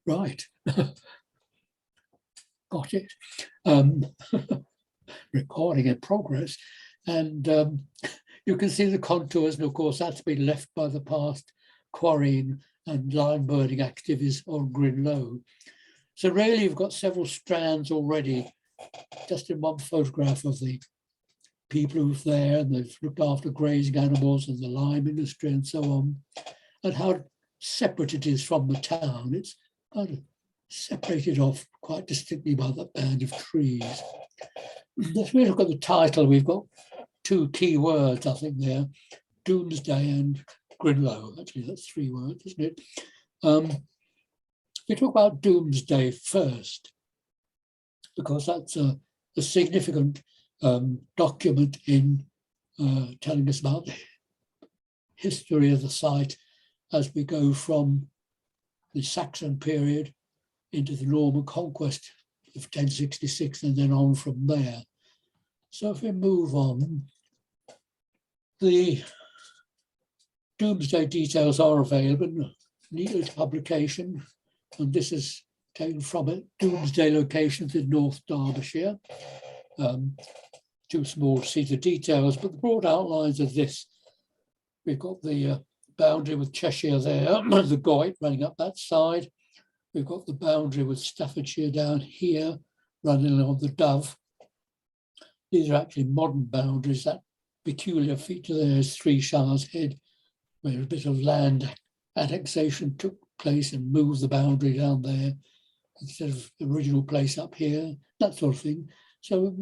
Right. Got it. Recording in progress. And you can see the contours, and of course that's been left by the past quarrying and line burning activities on Grinlow. So really you've got several strands already, just in one photograph of the people who've there, and they've looked after grazing animals and the lime industry and so on, and how separate it is from the town. It's kind of separated off quite distinctly by that band of trees. If we look at the title, we've got two key words, I think, there: Doomsday and Grinlow. Actually, that's three words, isn't it? We talk about Doomsday first, because that's a significant document in telling us about the history of the site as we go from the Saxon period into the Norman conquest of 1066 and then on from there. So if we move on, the Doomsday details are available in a neat little publication, and this is taken from it. Doomsday locations in North Derbyshire. Too small to see the details, but the broad outlines of this. We've got the boundary with Cheshire there, the Goyt running up that side. We've got the boundary with Staffordshire down here, running along the Dove. These are actually modern boundaries. That peculiar feature there is Three Shires Head, where a bit of land annexation took place and moved the boundary down there instead of the original place up here, that sort of thing. So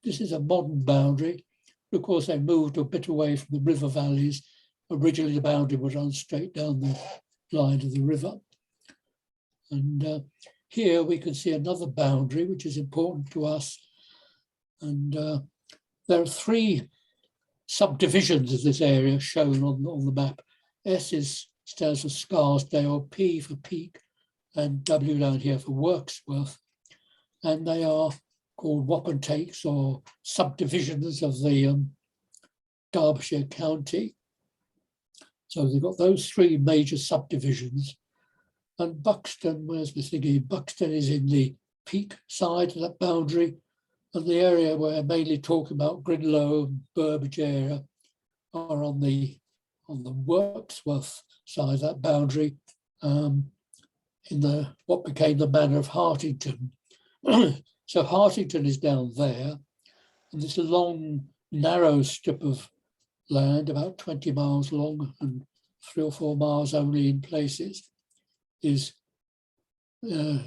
this is a modern boundary. Of course, they moved a bit away from the river valleys. Originally, the boundary was run straight down the line of the river. And here we can see another boundary, which is important to us. And there are three subdivisions of this area shown on the map. S stands for Scarsdale, P for Peak, and W down here for Wirksworth. And they are called wapentakes or subdivisions of the Derbyshire county. So they've got those three major subdivisions. And Buxton, where's the thingy? Buxton is in the Peak side of that boundary, and the area we're mainly talking about, Grinlow and Burbage area, are on the Wirksworth side of that boundary, in what became the manor of Hartington. So Hartington is down there, and this long, narrow strip of land, about 20 miles long and 3 or 4 miles only in places, is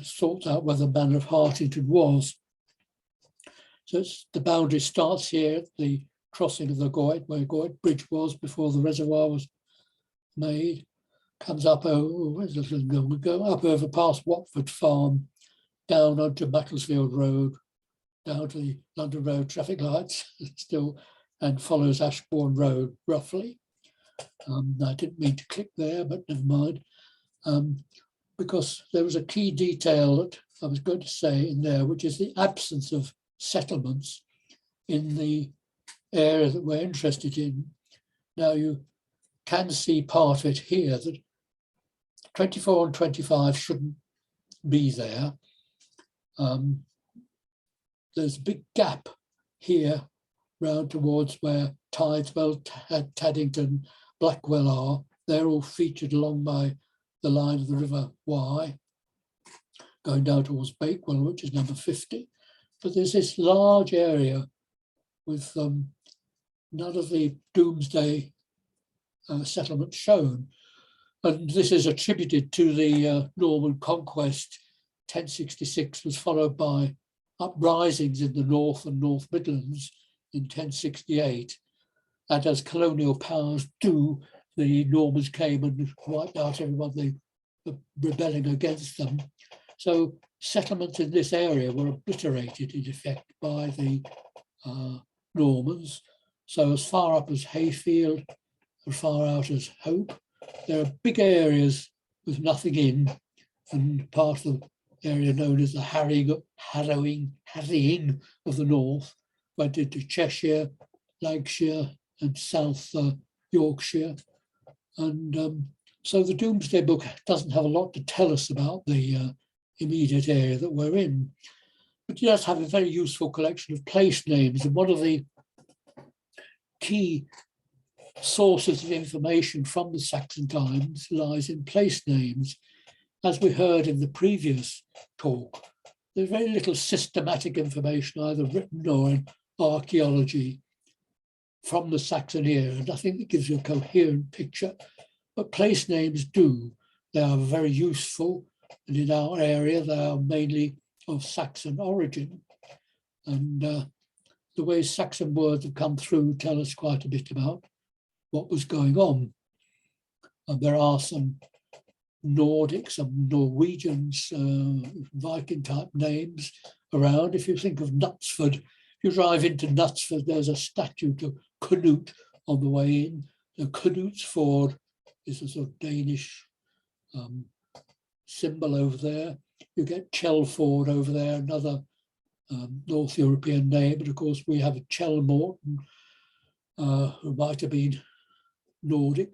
sorted out where the manor of Hartington was. So the boundary starts here at the crossing of the Goyt, where Goyt Bridge was before the reservoir was made, comes up over, up over past Watford Farm, down onto Macclesfield Road, down to the London Road traffic lights still, and follows Ashbourne Road roughly. I didn't mean to click there, but never mind. Because there was a key detail that I was going to say in there, which is the absence of settlements in the area that we're interested in. Now you can see part of it here, that 24 and 25 shouldn't be there. There's a big gap here round towards where Tideswell, Taddington, Blackwell are. They're all featured along by the line of the River Wye, going down towards Bakewell, which is number 50. But there's this large area with none of the Doomsday settlements shown. And this is attributed to the Norman conquest. 1066 was followed by uprisings in the North and North Midlands in 1068. And as colonial powers do, the Normans came and wiped out everyone they were rebelling against them. So settlements in this area were obliterated in effect by the Normans. So as far up as Hayfield, as far out as Hope, there are big areas with nothing in, and part of the area known as the harrying of the North went into Cheshire, Lancashire and South Yorkshire. And So the Doomsday Book doesn't have a lot to tell us about the immediate area that we're in, but it does have a very useful collection of place names. And one of the key sources of information from the Saxon times lies in place names. As we heard in the previous talk, there's very little systematic information, either written or in archaeology, from the Saxon era, and I think it gives you a coherent picture. But place names do. They are very useful, and in our area, they are mainly of Saxon origin. And the way Saxon words have come through tell us quite a bit about what was going on. And there are some Nordic, some Norwegians, Viking-type names around. If you think of Knutsford, if you drive into Knutsford, there's a statue to Canute on the way in. The Canute's Ford is a sort of Danish symbol over there. You get Chelford over there, another North European name. And of course, we have Chelmorton, who might have been Nordic.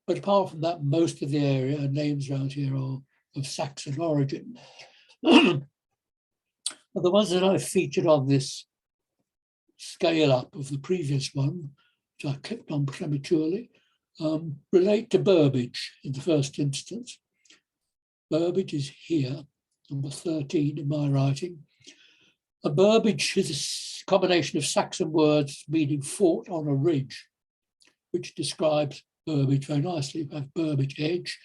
But apart from that, most of the area and names around here are of Saxon origin. But the ones that I featured on this scale up of the previous one, which I clicked on prematurely, relate to Burbage in the first instance. Burbage is here, number 13 in my writing. A Burbage is a combination of Saxon words meaning fort on a ridge, which describes Burbage very nicely. We have Burbage Edge,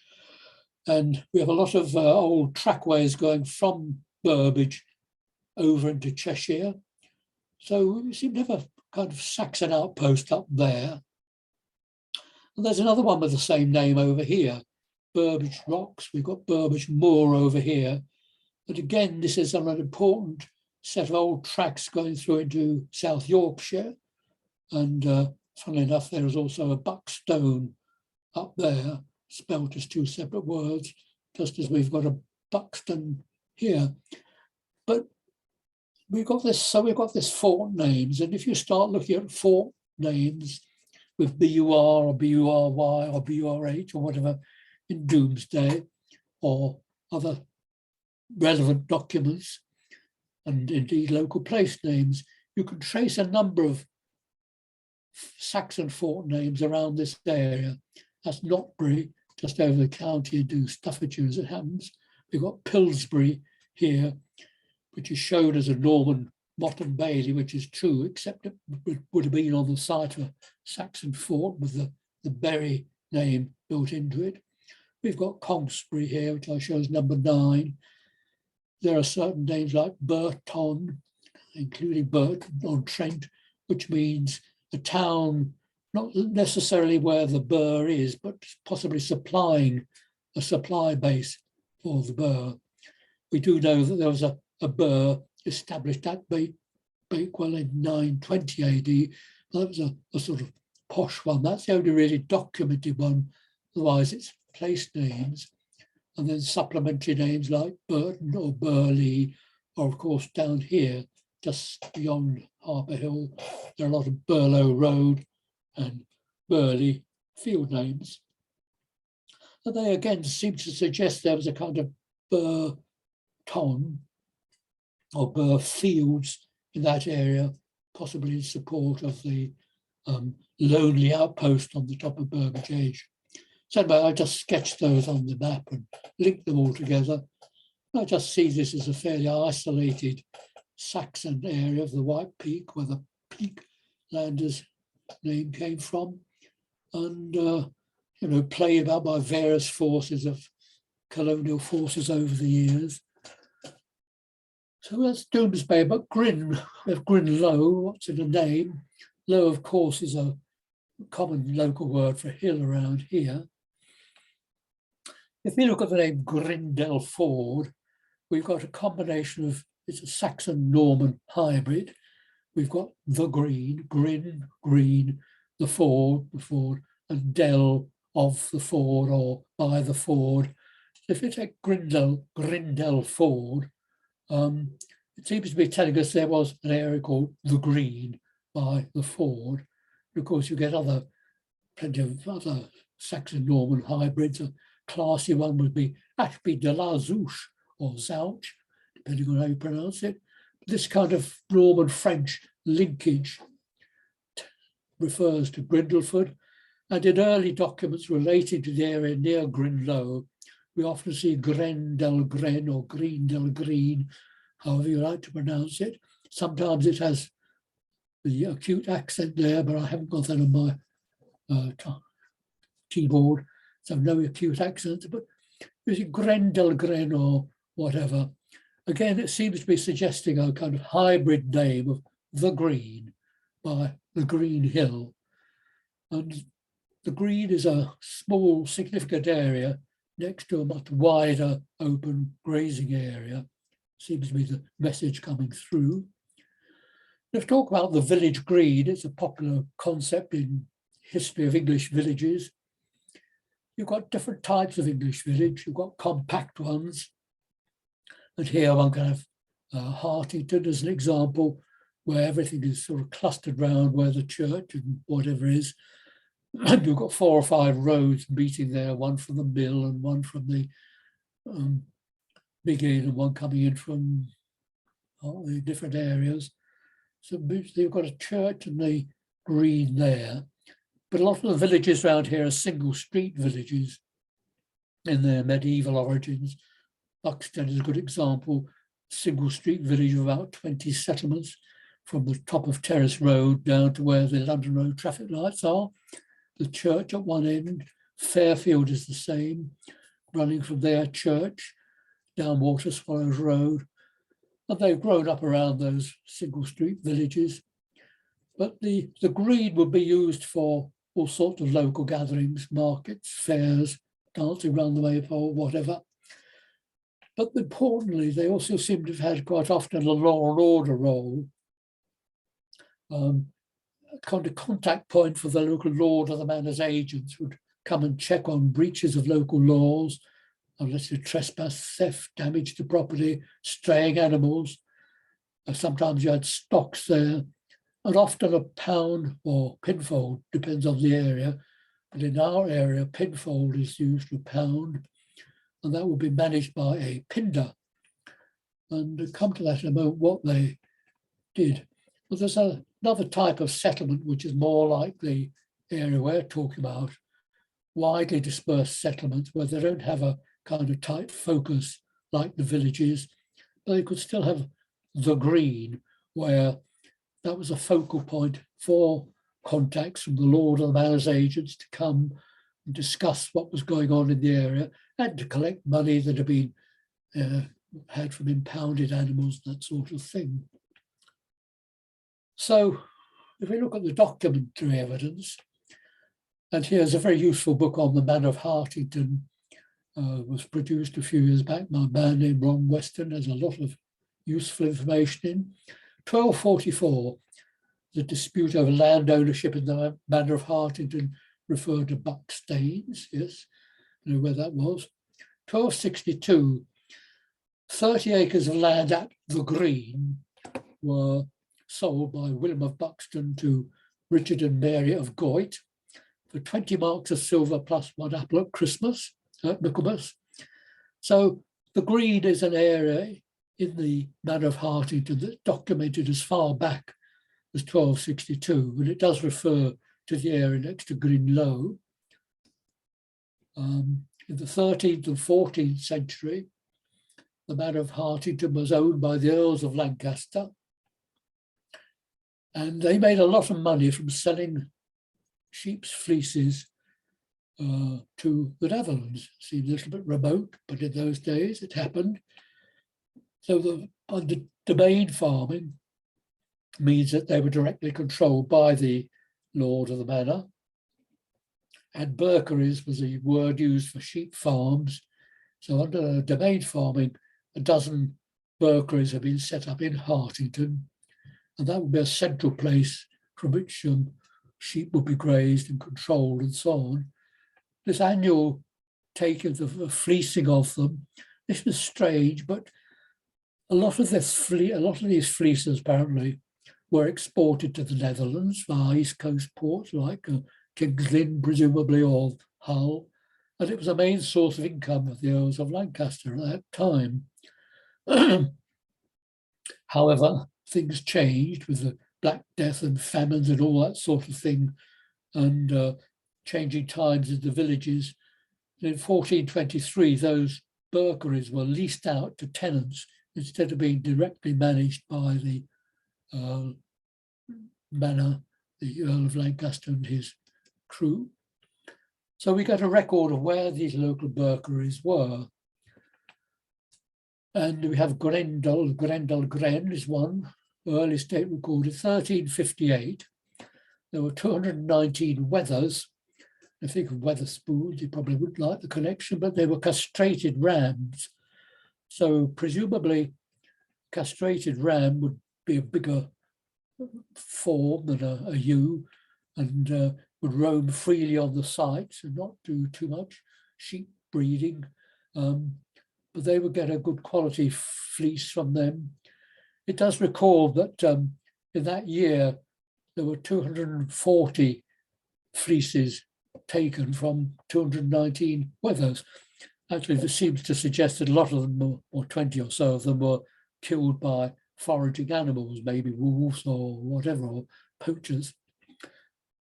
and we have a lot of old trackways going from Burbage over into Cheshire. So we seem to have a kind of Saxon outpost up there. And there's another one with the same name over here, Burbage Rocks. We've got Burbage Moor over here. But again, this is on an important set of old tracks going through into South Yorkshire. And funnily enough, there is also a Buckstone up there, spelt as two separate words, just as we've got a Buxton here. But we've got this fort names, and if you start looking at fort names with BUR or BURY or BURH or whatever in Doomsday or other relevant documents, and indeed local place names, you can trace a number of Saxon fort names around this area. That's Notbury, just over the county into Staffordshire as it happens. We've got Pillsbury here, which is shown as a Norman Motte and Bailey, which is true, except it would have been on the site of a Saxon fort with the Berry name built into it. We've got Congsbury here, which I show as number 9. There are certain names like Burton, including Burton-on-Trent, which means a town, not necessarily where the burr is, but possibly supplying a supply base for the burr. We do know that there was a burr established at Bakewell in 920 AD. That was a sort of posh one. That's the only really documented one. Otherwise, it's place names. And then supplementary names like Burton or Burley, or of course down here, just beyond Harper Hill, there are a lot of Burlow Road and Burley field names. And they again seem to suggest there was a kind of Burton or Burr Fields in that area, possibly in support of the lonely outpost on the top of Burbage Edge. So anyway, I just sketched those on the map and linked them all together. I just see this as a fairly isolated Saxon area of the White Peak, where the Peak Landers name came from, and played about by various forces of colonial forces over the years. So that's Doomsday, but Grinlow, what's in the name? Low, of course, is a common local word for hill around here. If we look at the name Grindel Ford, we've got a combination of, it's a Saxon-Norman hybrid. We've got the green, green, the ford, and del of the ford or by the ford. If you take Grindel Ford, it seems to be telling us there was an area called the Green by the ford. Of course, you get plenty of other Saxon-Norman hybrids. classy one would be Ashby de la Zouche or Zouch, depending on how you pronounce it. This kind of Norman French linkage refers to Grindleford, and in early documents relating to the area near Grinlow, we often see Gren del Gren or Green del Green, however you like to pronounce it. Sometimes it has the acute accent there, but I haven't got that on my keyboard, so no acute accent, but is it Gren del Gren or whatever? Again, it seems to be suggesting a kind of hybrid name of the Green by the Green Hill. And the Green is a small, significant area next to a much wider, open grazing area. Seems to be the message coming through. Let's talk about the village green. It's a popular concept in history of English villages. You've got different types of English village. You've got compact ones. And here one can have Hartington as an example, where everything is sort of clustered around where the church and whatever is. And you've got 4 or 5 roads meeting there, one from the mill and one from the big inn and one coming in from the different areas. So you've got a church and the green there. But a lot of the villages around here are single street villages in their medieval origins. Buxton is a good example, single street village of about 20 settlements from the top of Terrace Road down to where the London Road traffic lights are. The church at one end, Fairfield is the same, running from their church down Water Swallows Road. And they've grown up around those single street villages. But the green would be used for all sorts of local gatherings, markets, fairs, dancing around the maypole, whatever. But importantly, they also seem to have had quite often a law and order role, a kind of contact point for the local lord or the manor's agents would come and check on breaches of local laws, illicit trespass, theft, damage to property, straying animals. Sometimes you had stocks there, and often a pound or pinfold, depends on the area. But in our area, pinfold is used for pound, and that will be managed by a pinder. And we'll come to that in a moment, what they did. But there's another type of settlement, which is more like the area we're talking about, widely dispersed settlements where they don't have a kind of tight focus like the villages, but they could still have the green, where that was a focal point for contacts from the lord or the manor's agents to come and discuss what was going on in the area and to collect money that had been had from impounded animals, that sort of thing. So if we look at the documentary evidence, and here's a very useful book on the Manor of Hartington, was produced a few years back by a man named Ron Weston. There's a lot of useful information in. 1244, the dispute over land ownership in the Manor of Hartington referred to Buckstaines, yes, you know where that was. 1262, 30 acres of land at the Green were sold by William of Buxton to Richard and Mary of Goyt for 20 marks of silver plus 1 apple at Christmas, at Michaelmas. So the Green is an area in the Manor of Hartington that's documented as far back as 1262, and it does refer to the area next to Grinlow. In the 13th and 14th century, the Manor of Hartington was owned by the Earls of Lancaster, and they made a lot of money from selling sheep's fleeces to the Netherlands. It seems a little bit remote, but in those days it happened. So the domain farming means that they were directly controlled by the lord of the manor. And burkeries was a word used for sheep farms. So under domain farming, a dozen burkeries have been set up in Hartington, and that would be a central place from which sheep would be grazed and controlled and so on. This annual taking of the fleecing of them, this was strange, but a lot of these fleeces apparently were exported to the Netherlands via East Coast ports like King's Lynn, presumably, or Hull, and it was a main source of income of the Earls of Lancaster at that time. However, things changed with the Black Death and famines and all that sort of thing, and changing times in the villages. In 1423, those burkeries were leased out to tenants instead of being directly managed by the manor, the Earl of Lancaster and his crew. So we get a record of where these local burkeries were. And we have Gren is one, early state recorded, 1358. There were 219 wethers. I think of Wetherspoons, you probably wouldn't like the connection, but they were castrated rams. So presumably castrated ram would be a bigger form than a ewe, and would roam freely on the sites and not do too much sheep breeding. But they would get a good quality fleece from them. It does recall that in that year, there were 240 fleeces taken from 219 wethers. Actually, this seems to suggest that a lot of them, or 20 or so of them, were killed by foraging animals, maybe wolves or whatever, or poachers.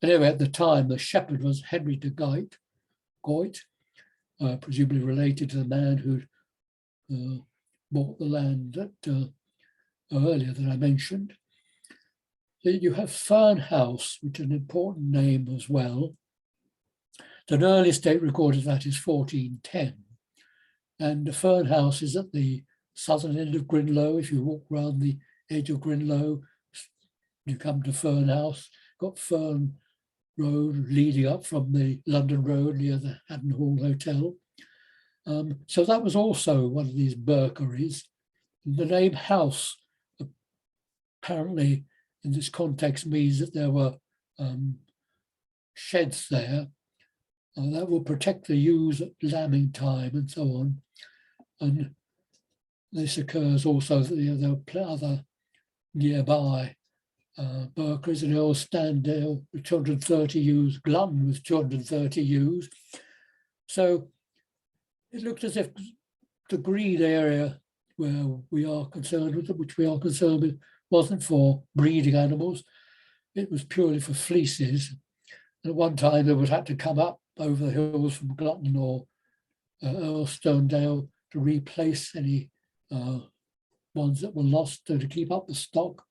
Anyway, at the time, the shepherd was Henry de Goit, presumably related to the man who'd bought the land that earlier that I mentioned. Then you have Fern House, which is an important name as well. An early state record of that is 1410. And the Fern House is at the southern end of Grinlow. If you walk around the edge of Grinlow, you come to Fern House. Got Fern Road leading up from the London Road near the Haddon Hall Hotel. So that was also one of these burkeries. The name house apparently in this context means that there were sheds there that will protect the ewes at lambing time and so on. And this occurs also that there were other nearby burkeries in Earl Standale with 230 ewes, Glutton with 230 ewes. So it looked as if the Green area where we are concerned with, which we are concerned with, wasn't for breeding animals. It was purely for fleeces. And at one time, they would have to come up over the hills from Glutton or Earl Stonedale to replace any ones that were lost to keep up the stock.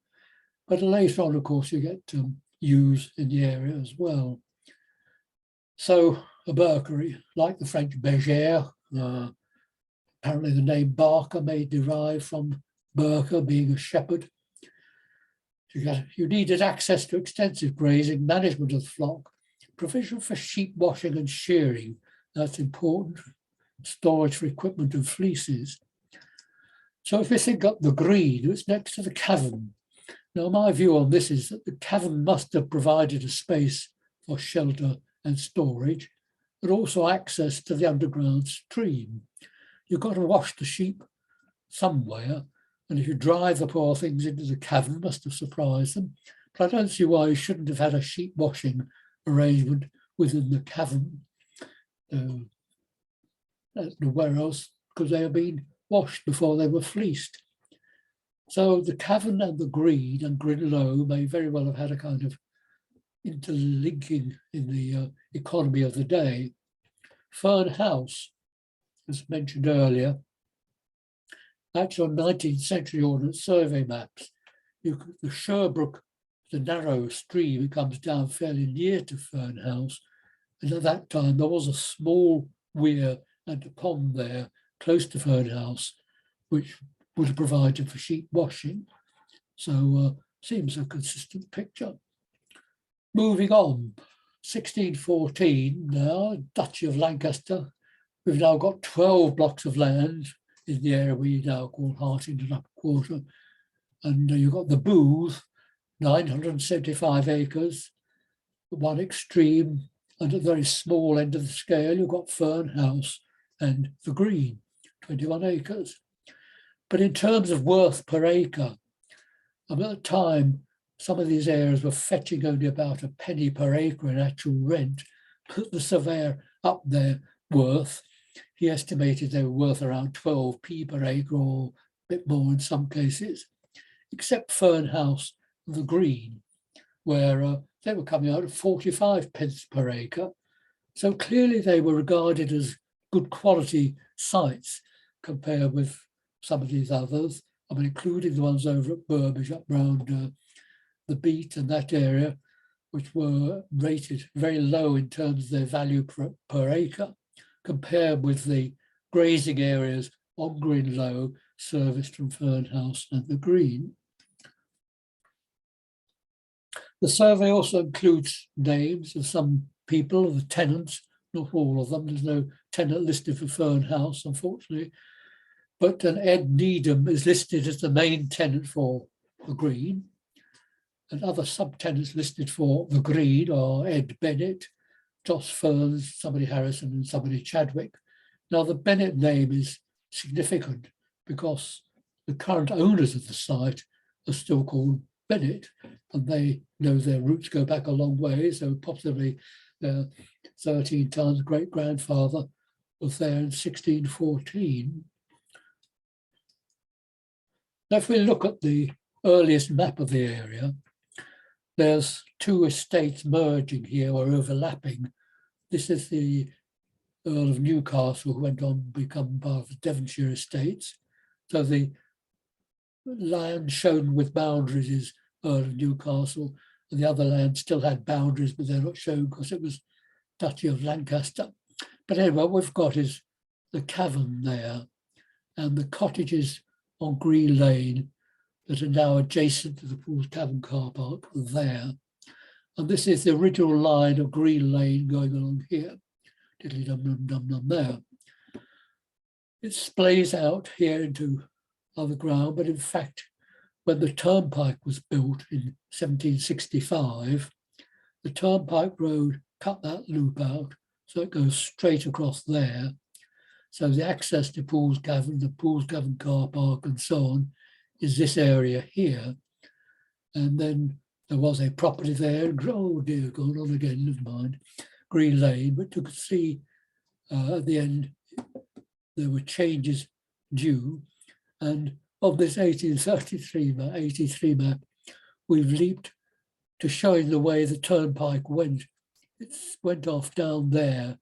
But later on, of course, you get ewes in the area as well. So a burkery, like the French bergère, apparently the name Barker may derive from Burker being a shepherd. You needed access to extensive grazing, management of the flock, provision for sheep washing and shearing, that's important, storage for equipment and fleeces. So if you think up the Green, it's next to the cavern. Now my view on this is that the cavern must have provided a space for shelter and storage, but also access to the underground stream. You've got to wash the sheep somewhere, and if you drive the poor things into the cavern, it must have surprised them. But I don't see why you shouldn't have had a sheep washing arrangement within the cavern. Where else could they have been washed before they were fleeced? So the cavern and the Green and Grinlow may very well have had a kind of interlinking in the economy of the day. Fern House, as mentioned earlier, actually on 19th century ordnance survey maps, the Sherbrooke, the narrow stream, it comes down fairly near to Fern House. And at that time, there was a small weir and a pond there close to Fern House, which would have provided for sheep washing. So seems a consistent picture. Moving on, 1614 now, Duchy of Lancaster. We've now got 12 blocks of land in the area we now call Harting and Upper Quarter. And you've got the Booth, 975 acres, one extreme, and at the very small end of the scale, you've got Fern House and the Green, 21 acres. But in terms of worth per acre, at the time, some of these areas were fetching only about a penny per acre in actual rent. Put the surveyor up there worth. He estimated they were worth around 12p per acre or a bit more in some cases, except Fern House and the Green, where they were coming out at 45 pence per acre. So clearly they were regarded as good quality sites compared with some of these others, I mean, including the ones over at Burbage, up around the Beat and that area, which were rated very low in terms of their value per acre, compared with the grazing areas on Grinlow serviced from Fern House and the Green. The survey also includes names of some people, of the tenants, not all of them. There's no tenant listed for Fern House, unfortunately. But an Ed Needham is listed as the main tenant for the Green. And other subtenants listed for the Green are Ed Bennett, Joss Ferns, somebody Harrison, and somebody Chadwick. Now, the Bennett name is significant because the current owners of the site are still called Bennett, and they know their roots go back a long way, so possibly their 13 times great-grandfather was there in 1614. Now, if we look at the earliest map of the area, there's two estates merging here or overlapping. This is the Earl of Newcastle, who went on to become part of the Devonshire estates. So the land shown with boundaries is Earl of Newcastle, and the other land still had boundaries, but they're not shown because it was Duchy of Lancaster. But anyway, what we've got is the cavern there and the cottages on Green Lane that are now adjacent to the Paul's Cavern car park there. And this is the original line of Green Lane going along here. Diddly dum dum dum dum there. It splays out here into other ground, but in fact, when the turnpike was built in 1765, the turnpike road cut that loop out, so it goes straight across there. So the access to Paul's Cavern, the Paul's Cavern car park and so on, is this area here. And then there was a property there, oh dear, going on again, never mind, Green Lane, but you could see at the end there were changes due. And of this 1833 map, we've leaped to showing the way the turnpike went. It went off down there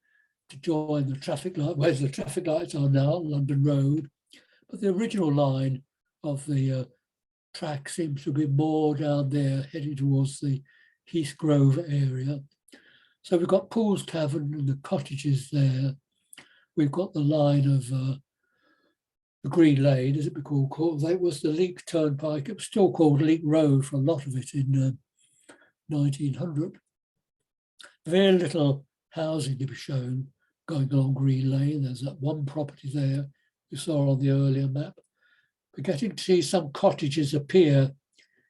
to join the traffic light, where the traffic lights are now, London Road. But the original line of the track seems to be more down there, heading towards the Heath Grove area. So we've got Paul's Cavern and the cottages there. We've got the line of the Green Lane, as it be called. That was the Leek Turnpike. It was still called Leek Road for a lot of it in 1900. Very little housing to be shown going along Green Lane. There's that one property there you saw on the earlier map. We're getting to see some cottages appear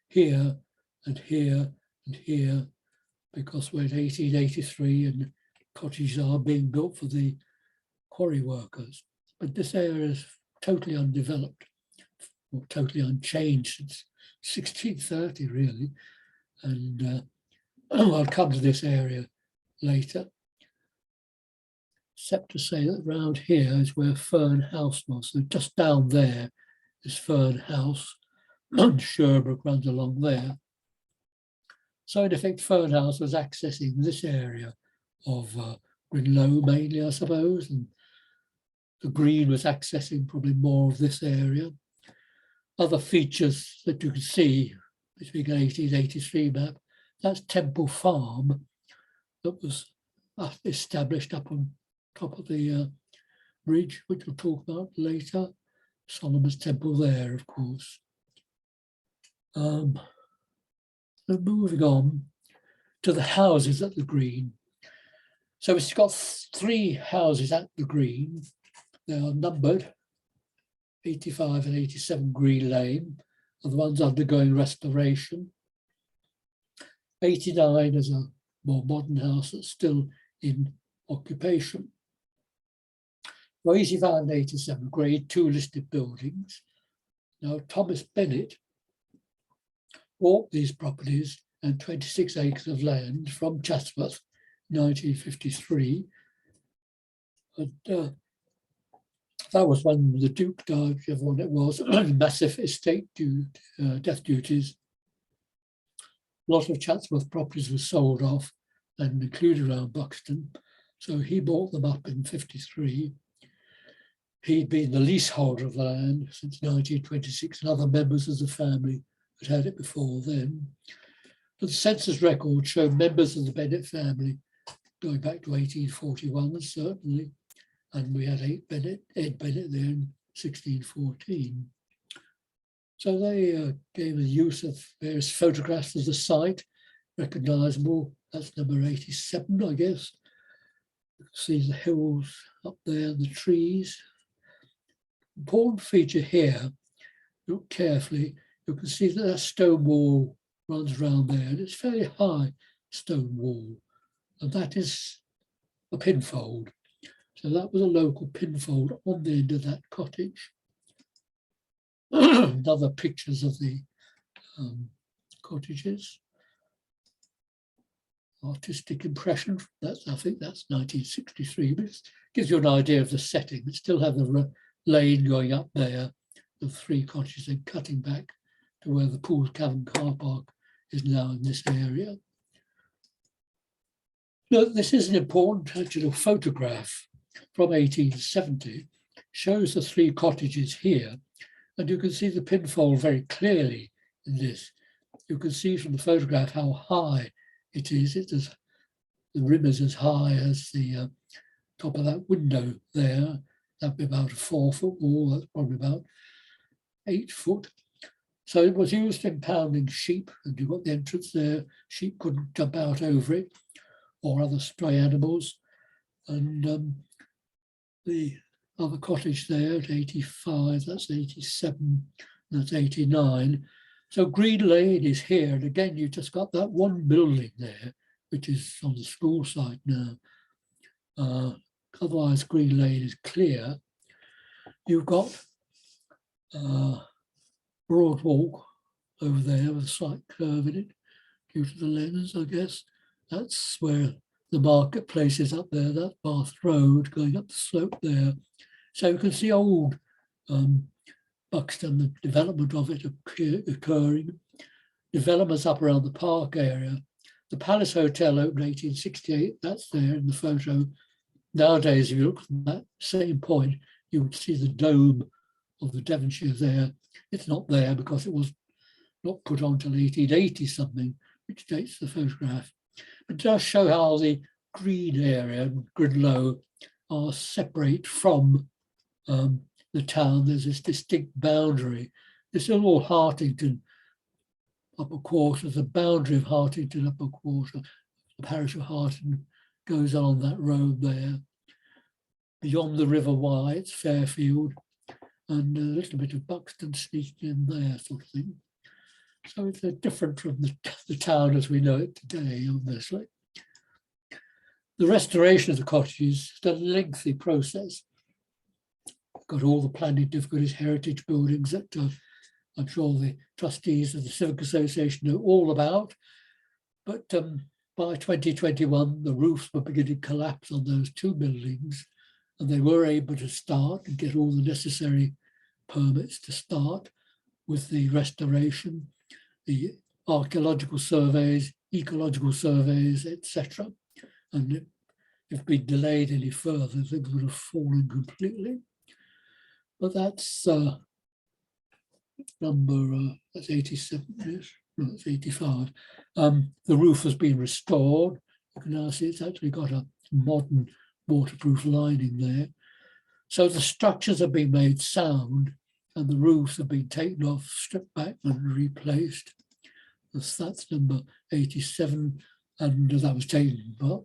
here and here and here because we're in 1883 and cottages are being built for the quarry workers. But this area is totally undeveloped, or totally unchanged since 1630 really. And I'll come to this area later, except to say that around here is where Fern House was. So just down there is Fern House, and Sherbrooke runs along there. So in effect, Fern House was accessing this area of Grinlow mainly, I suppose, and the Green was accessing probably more of this area. Other features that you can see between the 1883 map, that's Temple Farm that was established up on top of the bridge, which we'll talk about later. Solomon's Temple there, of course. So moving on to the houses at the Green. So it's got 3 houses at the Green. They are numbered 85 and 87 Green Lane, are the ones undergoing restoration. 89 is a more modern house that's still in occupation. For 85 and 87 Grade 2 listed buildings. Now, Thomas Bennett bought these properties and 26 acres of land from Chatsworth in 1953. And that was when the Duke died, whichever one it was, massive estate death duties. A lot of Chatsworth properties were sold off and included around Buxton. So he bought them up in 53. He'd been the leaseholder of the land since 1926, and other members of the family had had it before then. But the census records show members of the Bennett family going back to 1841, certainly. And we had Ed Bennett there in 1614. So they gave the use of various photographs of the site, recognisable. That's number 87, I guess. You can see the hills up there and the trees. Important feature here, look carefully, you can see that stone wall runs around there, and it's a fairly high stone wall, and that is a pinfold. So that was a local pinfold on the end of that cottage. Other pictures of the cottages. Artistic impression, I think that's 1963, but it gives you an idea of the setting. It still have the lane going up there, the three cottages, and cutting back to where the Pools Cavern car park is now in this area. Now, this is an important actual photograph from 1870, shows the three cottages here, and you can see the pinfold very clearly in this. You can see from the photograph how high it is. The rim is as high as the top of that window there. That'd be about a 4-foot wall, that's probably about 8 foot. So it was used in pounding sheep, and you've got the entrance there. Sheep couldn't jump out over it, or other stray animals. And the other cottage there at 85, that's 87, that's 89. So Green Lane is here, and again, you've just got that one building there, which is on the school site now. Otherwise, Green Lane is clear. You've got Broad Walk over there with a slight curve in it, due to the lens, I guess. That's where the marketplace is up there, that Bath Road going up the slope there. So you can see old Buxton, the development of it occurring. Developments up around the park area. The Palace Hotel opened 1868, that's there in the photo. Nowadays, if you look from that same point, you would see the dome of the Devonshire there. It's not there because it was not put on till 1880 something, which dates the photograph. But it does show how the green area and Grinlow are separate from the town. There's this distinct boundary. This is all Hartington Upper Quarter, the boundary of Hartington Upper Quarter. The parish of Hartington goes on that road there. Beyond the River Wye, it's Fairfield, and a little bit of Buxton sneaking in there, sort of thing. So it's different from the town as we know it today, obviously. The restoration of the cottages is a lengthy process. Got all the planning difficulties, heritage buildings that I'm sure the trustees of the Civic Association know all about. But by 2021, the roofs were beginning to collapse on those two buildings, and they were able to start and get all the necessary permits to start with the restoration, the archaeological surveys, ecological surveys, etc. And if we'd delayed any further, things would have fallen completely. But that's that's 87, yes, no, that's 85. The roof has been restored. You can now see it's actually got a modern waterproof lining there. So the structures have been made sound, and the roofs have been taken off, stripped back and replaced. That's number 87, and that was taken about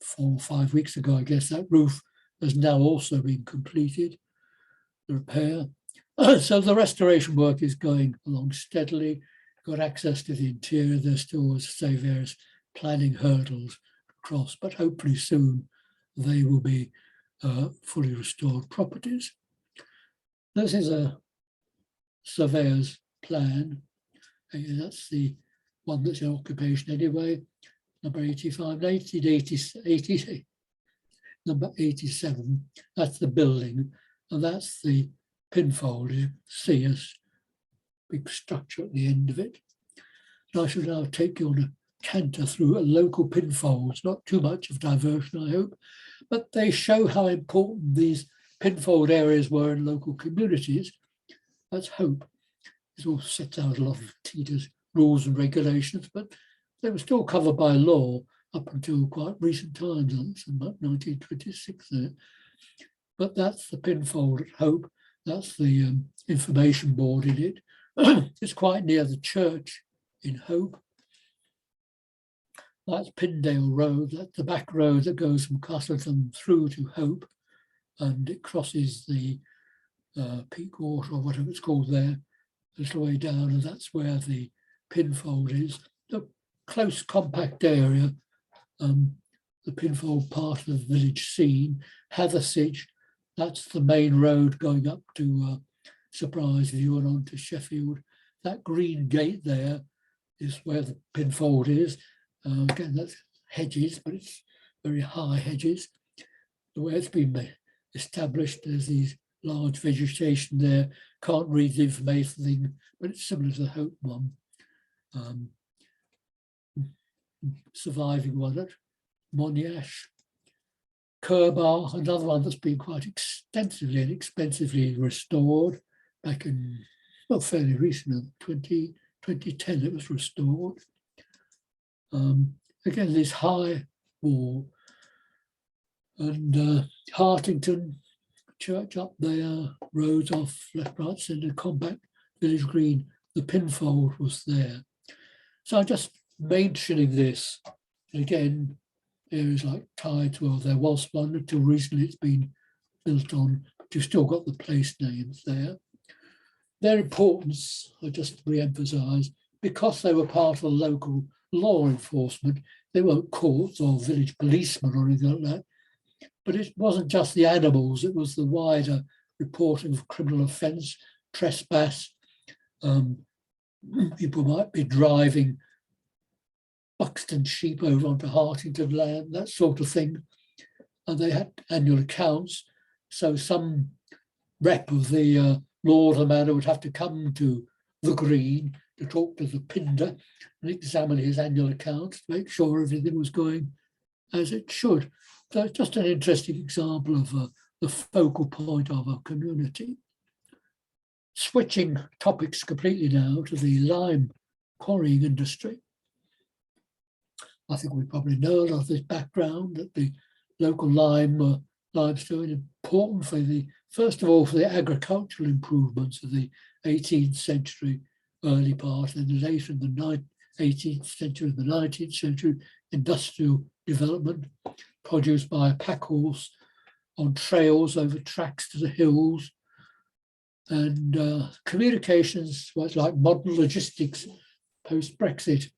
4 or 5 weeks ago, I guess. That roof has now also been completed, the repair. So the restoration work is going along steadily. Got access to the interior. There's still, as I say, various planning hurdles across, but hopefully soon they will be fully restored properties. This is a surveyor's plan. That's the one that's in occupation anyway. Number 85, 1980, number 87. That's the building, and that's the pinfold. You see a big structure at the end of it. And I shall now take you on a canter through local pinfolds, not too much of diversion, I hope, but they show how important these pinfold areas were in local communities. Let's hope. This all sets out a lot of Tita's rules and regulations, but they were still covered by law up until quite recent times, about 1926 there. But that's the pinfold at Hope. That's the information board in it. It's quite near the church in Hope. That's Pindale Road. That's the back road that goes from Castleton through to Hope, and it crosses the Peak Water or whatever it's called there, a little way down, and that's where the pinfold is. The close, compact area, the pinfold part of the village scene. Hathersage, that's the main road going up to Surprise View and on to Sheffield. That green gate there is where the pinfold is. Again, that's hedges, but it's very high hedges. The way it's been established, there's these large vegetation there. Can't read the information thing, but it's similar to the Hope one. Surviving one at Monash. Kerbar, another one that's been quite extensively and expensively restored back in, well, fairly recent, 2010 it was restored. Again, this high wall, and Hartington Church up there, roads off, left, right, centre, compact, village green, the pinfold was there. So I'm just mentioning this, and again, areas like Tideswell, there was one until recently it's been built on, but you've still got the place names there. Their importance, I just re-emphasise, because they were part of the local law enforcement, they weren't courts or village policemen or anything like that, but it wasn't just the animals, it was the wider reporting of criminal offence, trespass. People might be driving Buxton sheep over onto Hartington land, that sort of thing. And they had annual accounts. So some rep of the Lord of the Manor would have to come to the Green to talk to the Pinder and examine his annual accounts to make sure everything was going as it should. So it's just an interesting example of the focal point of our community. Switching topics completely now to the lime quarrying industry. I think we probably know of this background, that the local limestone is important for the, first of all, for the agricultural improvements of the 18th century early part, and later in the 18th century and the 19th century industrial development, produced by a pack horse on trails over tracks to the hills, and communications, what's like modern logistics post-Brexit.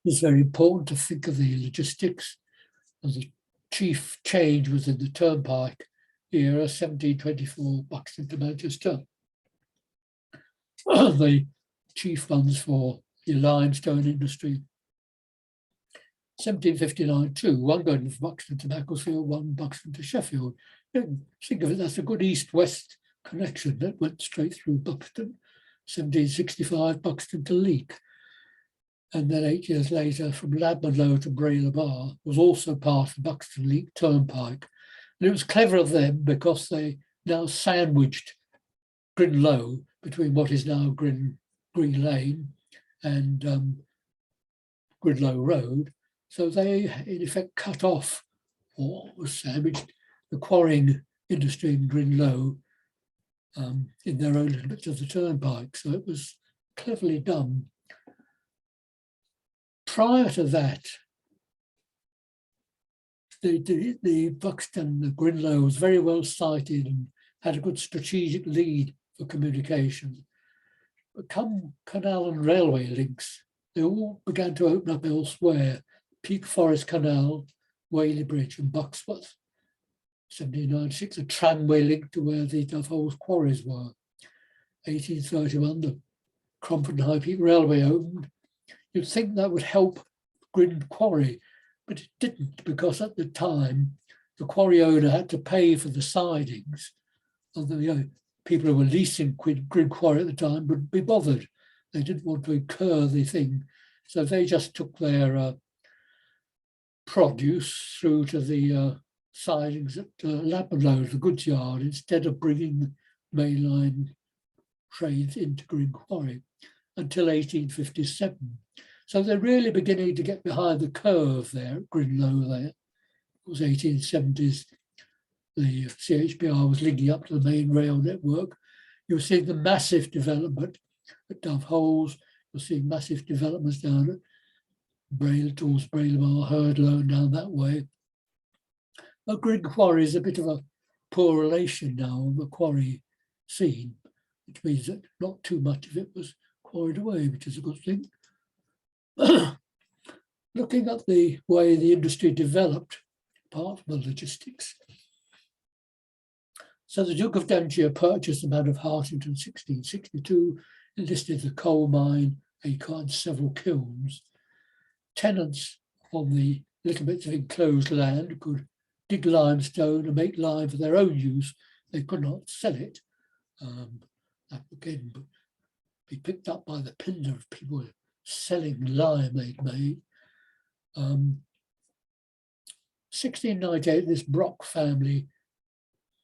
It's very important to think of the logistics, and the chief change was in the turnpike era, 1724 Buxton to Manchester. The chief ones for the limestone industry. 1759 too, one going from Buxton to Macclesfield, one Buxton to Sheffield. Think of it, that's a good east-west connection that went straight through Buxton. 1765 Buxton to Leek. And then 8 years later, from Ladmanlow to Braylor Bar was also part of the Buxton Leek Turnpike. And it was clever of them because they now sandwiched Grinlow between what is now Green Lane and Grinlow Road. So they, in effect, cut off, or was sandwiched, the quarrying industry in Grinlow in their own little bits of the turnpike. So it was cleverly done. Prior to that, the Buxton, the Grinlow was very well sited and had a good strategic lead for communication. But come canal and railway links, they all began to open up elsewhere. Peak Forest Canal, Whaley Bridge and Buxworth. 1796, a tramway link to where the Doveholes quarries were. 1831, the Cromford and High Peak Railway opened. You'd think that would help Grin Quarry, but it didn't, because at the time, the quarry owner had to pay for the sidings, and the people who were leasing Grin Quarry at the time wouldn't be bothered. They didn't want to incur the thing. So they just took their produce through to the sidings at Lappenlow, the goods yard, instead of bringing mainline trains into Grin Quarry until 1857. So they're really beginning to get behind the curve there at Grinlow there. It was 1870s. The CHBR was linking up to the main rail network. You're seeing the massive development at Dove Holes. You're seeing massive developments down at towards Braillemar, Herdlow, and down that way. But Grin Quarry is a bit of a poor relation now on the quarry scene, which means that not too much of it was quarried away, which is a good thing. Looking at the way the industry developed, apart from the logistics. So the Duke of Devonshire purchased the Manor of Hartington in 1662, enlisted the coal mine, acre, and several kilns. Tenants on the little bits of enclosed land could dig limestone and make lime for their own use. They could not sell it. That again would be picked up by the pinder of people selling lime they'd made. 1698, this Brock family,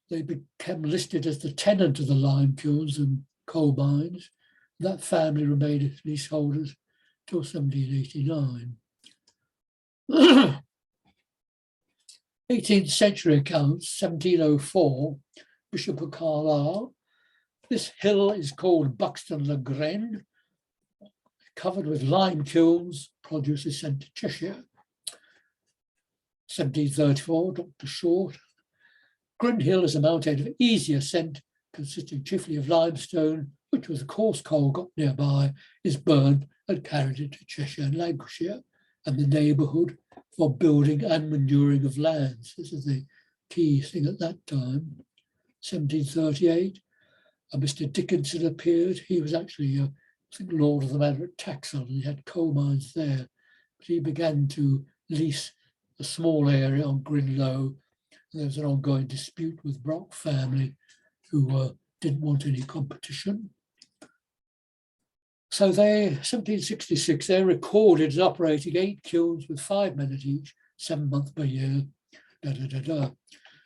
they became listed as the tenant of the lime kilns and coal mines. That family remained as leaseholders till 1789. 18th century accounts, 1704, Bishop of Carlisle. This hill is called Buxton le Gren, covered with lime kilns, produce is sent to Cheshire. 1734, Dr. Short. Grin Hill is a mountain of easy ascent, consisting chiefly of limestone, which with the coarse coal got nearby, is burned and carried into Cheshire and Lancashire and the neighbourhood for building and manuring of lands. This is the key thing at that time. 1738, Mr. Dickinson appeared. He was actually, I think, Lord of the Manor at Taxon, and he had coal mines there. But he began to lease a small area on Grinlow. There was an ongoing dispute with Brock family, who didn't want any competition. So they, 1766, they recorded as operating 8 kilns with 5 men at each, 7 months per year,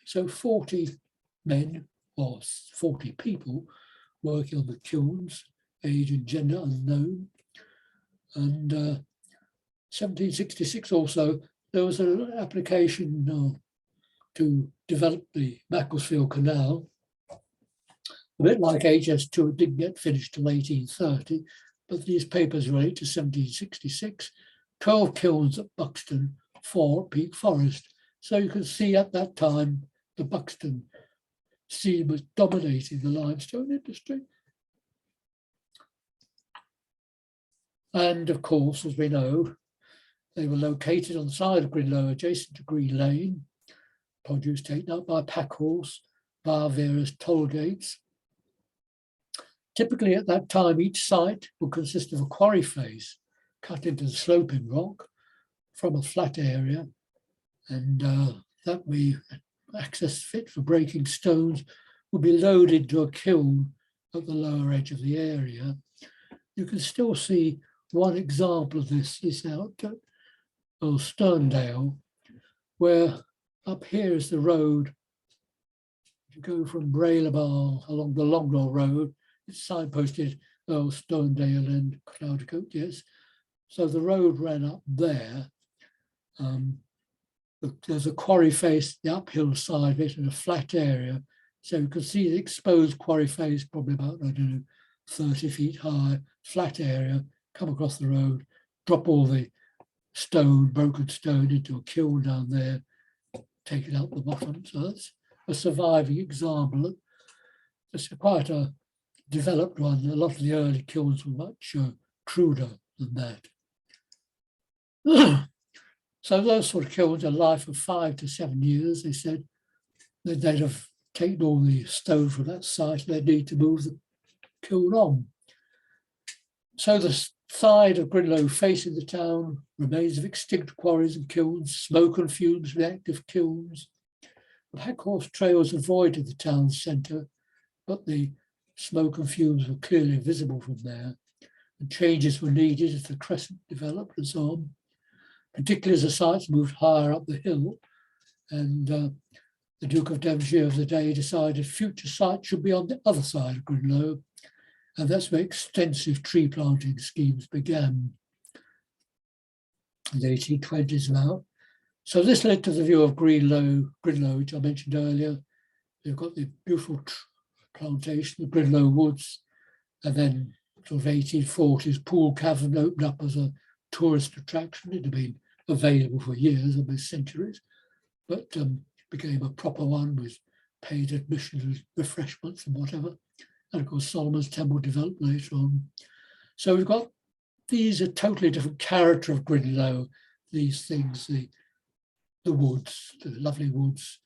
So 40 men, or 40 people, working on the kilns, age and gender unknown. And 1766 also, there was an application to develop the Macclesfield Canal. A bit like HS2, it didn't get finished till 1830, but these papers relate to 1766, 12 kilns at Buxton, 4 at Peak Forest. So you can see at that time, the Buxton scene was dominating the limestone industry. And of course, as we know, they were located on the side of Grinlow, adjacent to Green Lane, produce taken up by packhorse via various toll gates. Typically at that time, each site would consist of a quarry face cut into the sloping rock from a flat area, and that way access fit for breaking stones would be loaded to a kiln at the lower edge of the area. You can still see one example of this is out at Sterndale, where up here is the road. If you go from Braillemar along the Longnor Road, it's signposted Sterndale and Cloudcote, yes. So the road ran up there. There's a quarry face, the uphill side of it, in a flat area. So you can see the exposed quarry face, probably about, 30 feet high, flat area, come across the road, drop all the stone, broken stone into a kiln down there, take it out the bottom. So that's a surviving example. It's quite a developed one. A lot of the early kilns were much cruder than that. So those sort of kilns, a life of 5 to 7 years, they said. They'd have taken all the stone from that site, they'd need to move the kiln on. So the side of Grinlow facing the town, remains of extinct quarries and kilns, smoke and fumes from active kilns. The pack horse trails avoided the town centre, but the smoke and fumes were clearly visible from there, and changes were needed as the crescent developed and so on, particularly as the sites moved higher up the hill, and the Duke of Devonshire of the day decided future sites should be on the other side of Grinlow, and that's where extensive tree planting schemes began in the 1820s now. So this led to the view of Grinlow, which I mentioned earlier. You've got the beautiful plantation, the Grinlow Woods, and then sort of 1840s, Pool Cavern opened up as a tourist attraction. It had been available for years, almost centuries, but became a proper one with paid admission and refreshments and whatever. And of course, Solomon's Temple developed later on. So we've got these a totally different character of Grinlow, these things, the woods, the lovely woods,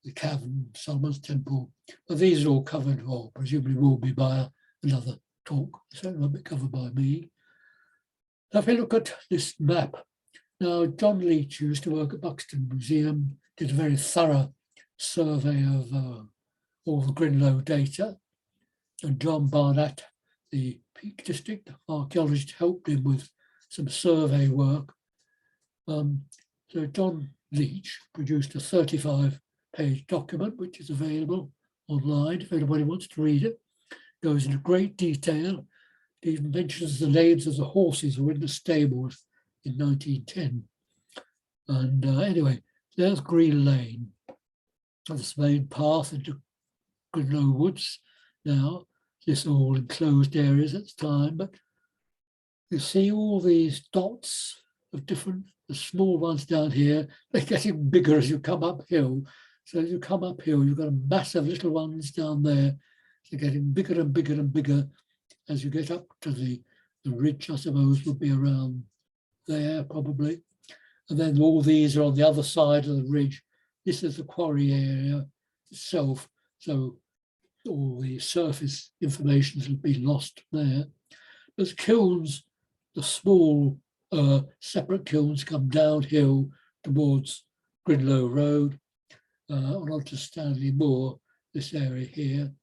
the cavern, Solomon's Temple. But these are all covered, or presumably will be by another talk. Certainly won't be covered by me. Now, if we look at this map, now John Leach, who used to work at Buxton Museum, did a very thorough survey of all the Grinlow data. And John Barnett, the Peak District archaeologist, helped him with some survey work. So John Leach produced a 35-page document, which is available online if anybody wants to read it. Goes into great detail. It even mentions the names of the horses who were in the stables in 1910. And anyway, there's Green Lane. That's the main path into Grinlow Woods now. This all enclosed areas at the time, but you see all these dots of different, the small ones down here, they're getting bigger as you come uphill. So as you come uphill, you've got a mass of little ones down there. They're getting bigger and bigger and bigger as you get up to the ridge, I suppose, would be around there probably. And then all these are on the other side of the ridge. This is the quarry area itself. So all the surface information has been lost there. There's kilns, the small separate kilns come downhill towards Grinlow Road, onto Stanley Moor, this area here.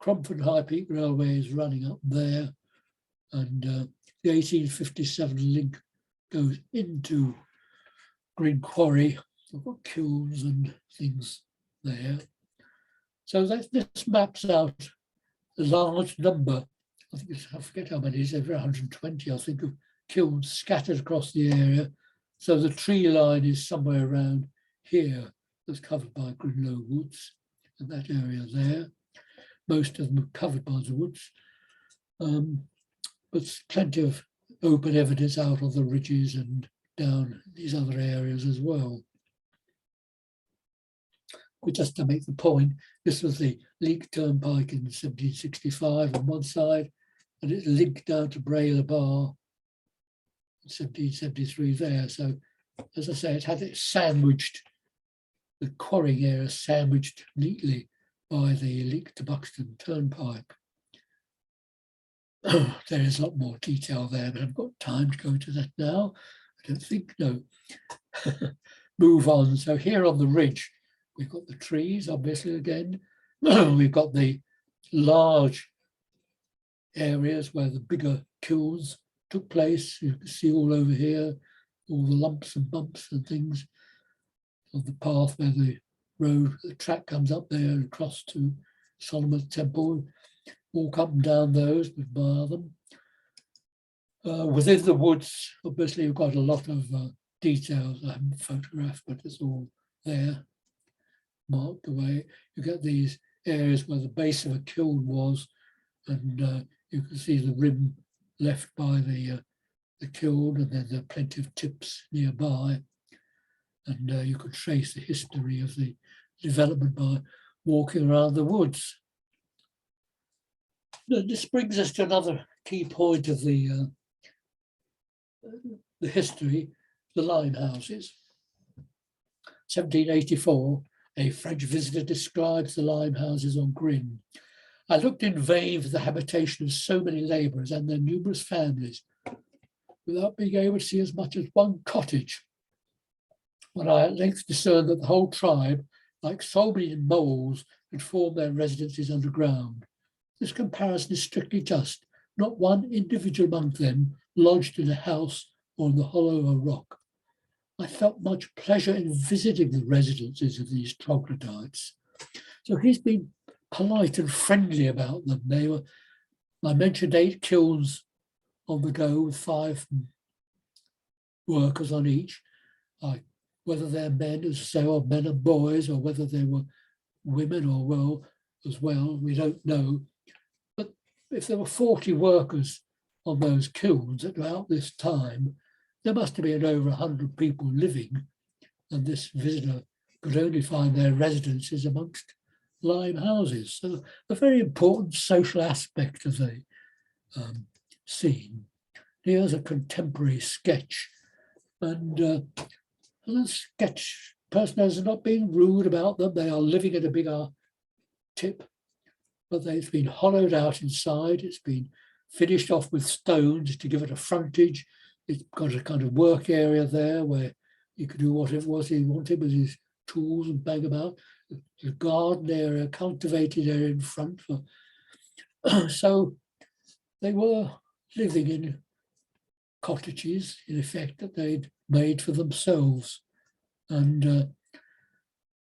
Cromford High Peak Railway is running up there, and the 1857 link goes into Green Quarry. We've got kilns and things there. So this maps out a large number, I think I forget how many it is, over 120, I think, of kilns scattered across the area. So the tree line is somewhere around here, that's covered by Grinlow Woods, and that area there. Most of them are covered by the woods, but there's plenty of open evidence out on the ridges and down these other areas as well. But just to make the point, this was the Leek Turnpike in 1765 on one side, and it linked down to Braylor Bar in 1773 there. So, as I say, it had it sandwiched, the quarrying area sandwiched neatly by the Leek to Buxton Turnpike. There is a lot more detail there, but I've got time to go into that now. I don't think, no. Move on. So here on the ridge, we've got the trees, obviously, again. We've got the large areas where the bigger kilns took place. You can see all over here, all the lumps and bumps and things on the path where the road, the track comes up there and across to Solomon's Temple. Walk up and down those, we admire them. Within the woods, obviously, you've got a lot of details I haven't photographed, but it's all there, marked away. You get these areas where the base of a kiln was, and you can see the rim left by the kiln, and then there are plenty of tips nearby. And you could trace the history of the development by walking around the woods. Now, this brings us to another key point of the history, the limehouses. 1784, a French visitor describes the limehouses on Grin. I looked in vain for the habitation of so many labourers and their numerous families, without being able to see as much as one cottage. When I at length discerned that the whole tribe, like so many moles, had formed their residences underground. This comparison is strictly just. Not one individual among them lodged in a house or in the hollow of a rock. I felt much pleasure in visiting the residences of these troglodytes. So he's been polite and friendly about them. I mentioned 8 kilns on the go with 5 workers on each. Whether they're men, as I say, or men and boys, or whether they were women or as well, we don't know. But if there were 40 workers on those kilns at about this time, there must have been over 100 people living, and this visitor could only find their residences amongst lime houses. So a very important social aspect of the scene. Here's a contemporary sketch, and the sketch person is not being rude about them. They are living at a bigger tip, but it's been hollowed out inside. It's been finished off with stones to give it a frontage. It's got a kind of work area there where you could do what it was he wanted with his tools and bang about. The garden area, cultivated area in front. So they were living in cottages, in effect, that they'd made for themselves. And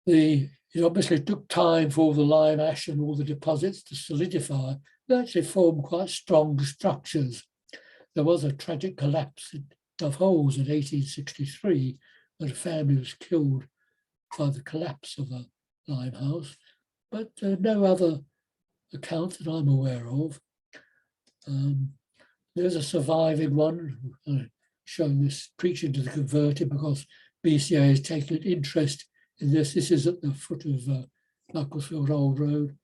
it obviously took time for all the lime ash and all the deposits to solidify. They actually formed quite strong structures. There was a tragic collapse in Dove Holes in 1863, when a family was killed by the collapse of a limehouse, but no other account that I'm aware of. There's a surviving one showing this preaching to the converted, because BCA has taken an interest in this. This is at the foot of Macclesfield Old Road.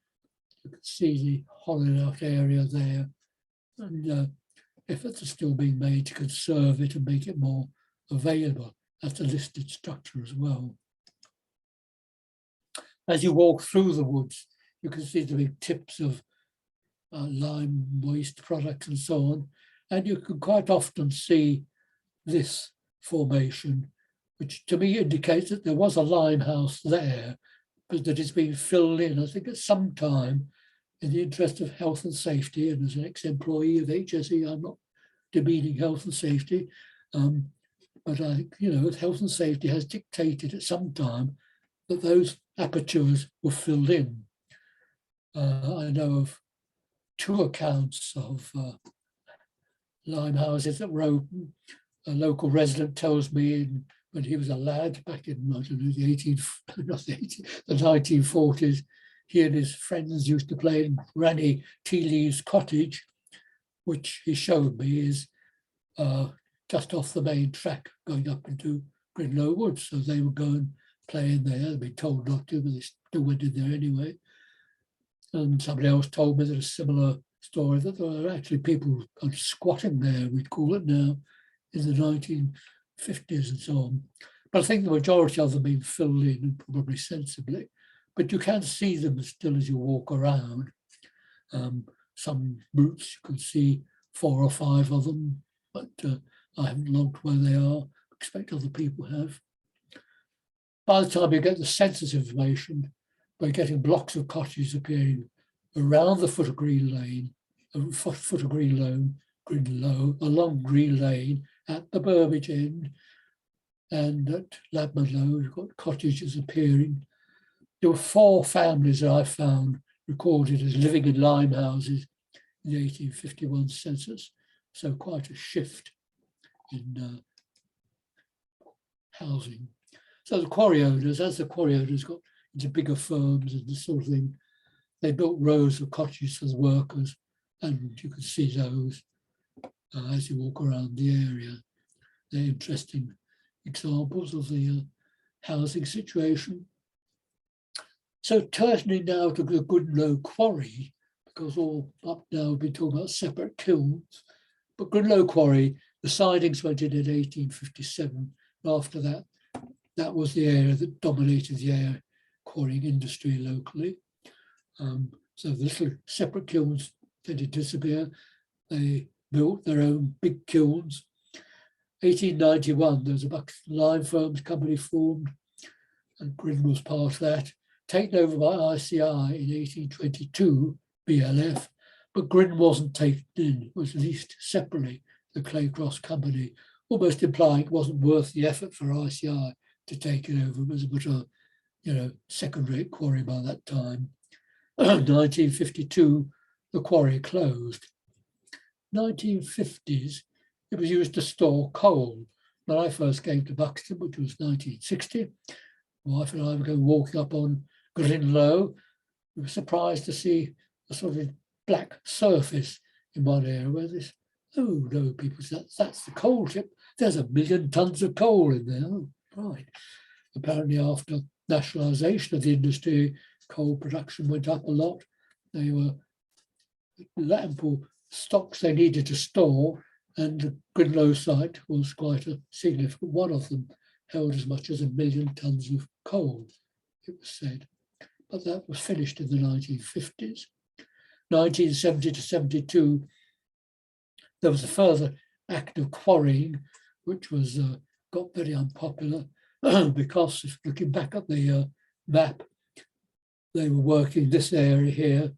You can see the hollowed out area there, and efforts are still being made to conserve it and make it more available as a listed structure as well. As you walk through the woods, you can see the big tips of lime waste products and so on, and you can quite often see this formation, which to me indicates that there was a limehouse there, but that it's been filled in, I think, at some time, in the interest of health and safety. And as an ex-employee of HSE, I'm not demeaning health and safety, but I think, health and safety has dictated at some time that those apertures were filled in. I know of 2 accounts of limehouses that were open. A local resident tells me when he was a lad back in, I don't know, the 1940s, he and his friends used to play in Granny Teeley's cottage, which he showed me is just off the main track going up into Grinlow Woods. So they would go and play in there. They'd been told not to, but they still went in there anyway. And somebody else told me that a similar story, that there were actually people kind of squatting there, we'd call it now, in the 1950s and so on. But I think the majority of them being filled in, and probably sensibly. But you can see them still as you walk around. Some routes you can see 4 or 5 of them, but I haven't logged where they are. I expect other people have. By the time you get the census information, we're getting blocks of cottages appearing around the foot of Green Lane, Grinlow, along Green Lane, at the Burbage end, and at Labmadlow, you've got cottages appearing. There were 4 families that I found recorded as living in limehouses in the 1851 census, so quite a shift in housing. So the quarry owners, as the quarry owners got into bigger firms and this sort of thing, they built rows of cottages for the workers, and you can see those as you walk around the area. They're interesting examples of the housing situation. So turning now to the Grinlow Quarry, because all up now we've been talking about separate kilns, but Grinlow Quarry, the sidings went in 1857. After that, that was the area that dominated the quarrying industry locally. So the little separate kilns tended to disappear. They built their own big kilns. 1891, there was a Buxton Lime Firms company formed, and Grin was part of that, taken over by ICI in 1822, BLF, but Grin wasn't taken in, it was leased separately, the Claycross Company, almost implying it wasn't worth the effort for ICI to take it over. It was a bit of, second-rate quarry by that time. 1952, the quarry closed. 1950s, it was used to store coal. When I first came to Buxton, which was 1960, my wife and I were going walking up on Grinlow. We were surprised to see a sort of black surface in one area where this, oh no, people said, that's the coal ship. There's 1 million tons of coal in there. Oh, right. Apparently after nationalisation of the industry, coal production went up a lot. They were ample stocks they needed to store, and the Grinlow site was quite a significant one of them, held as much as 1 million tons of coal, it was said. But that was finished in the 1950s. 1970 to 72, there was a further act of quarrying, which was got very unpopular because, if looking back at the map, they were working this area here,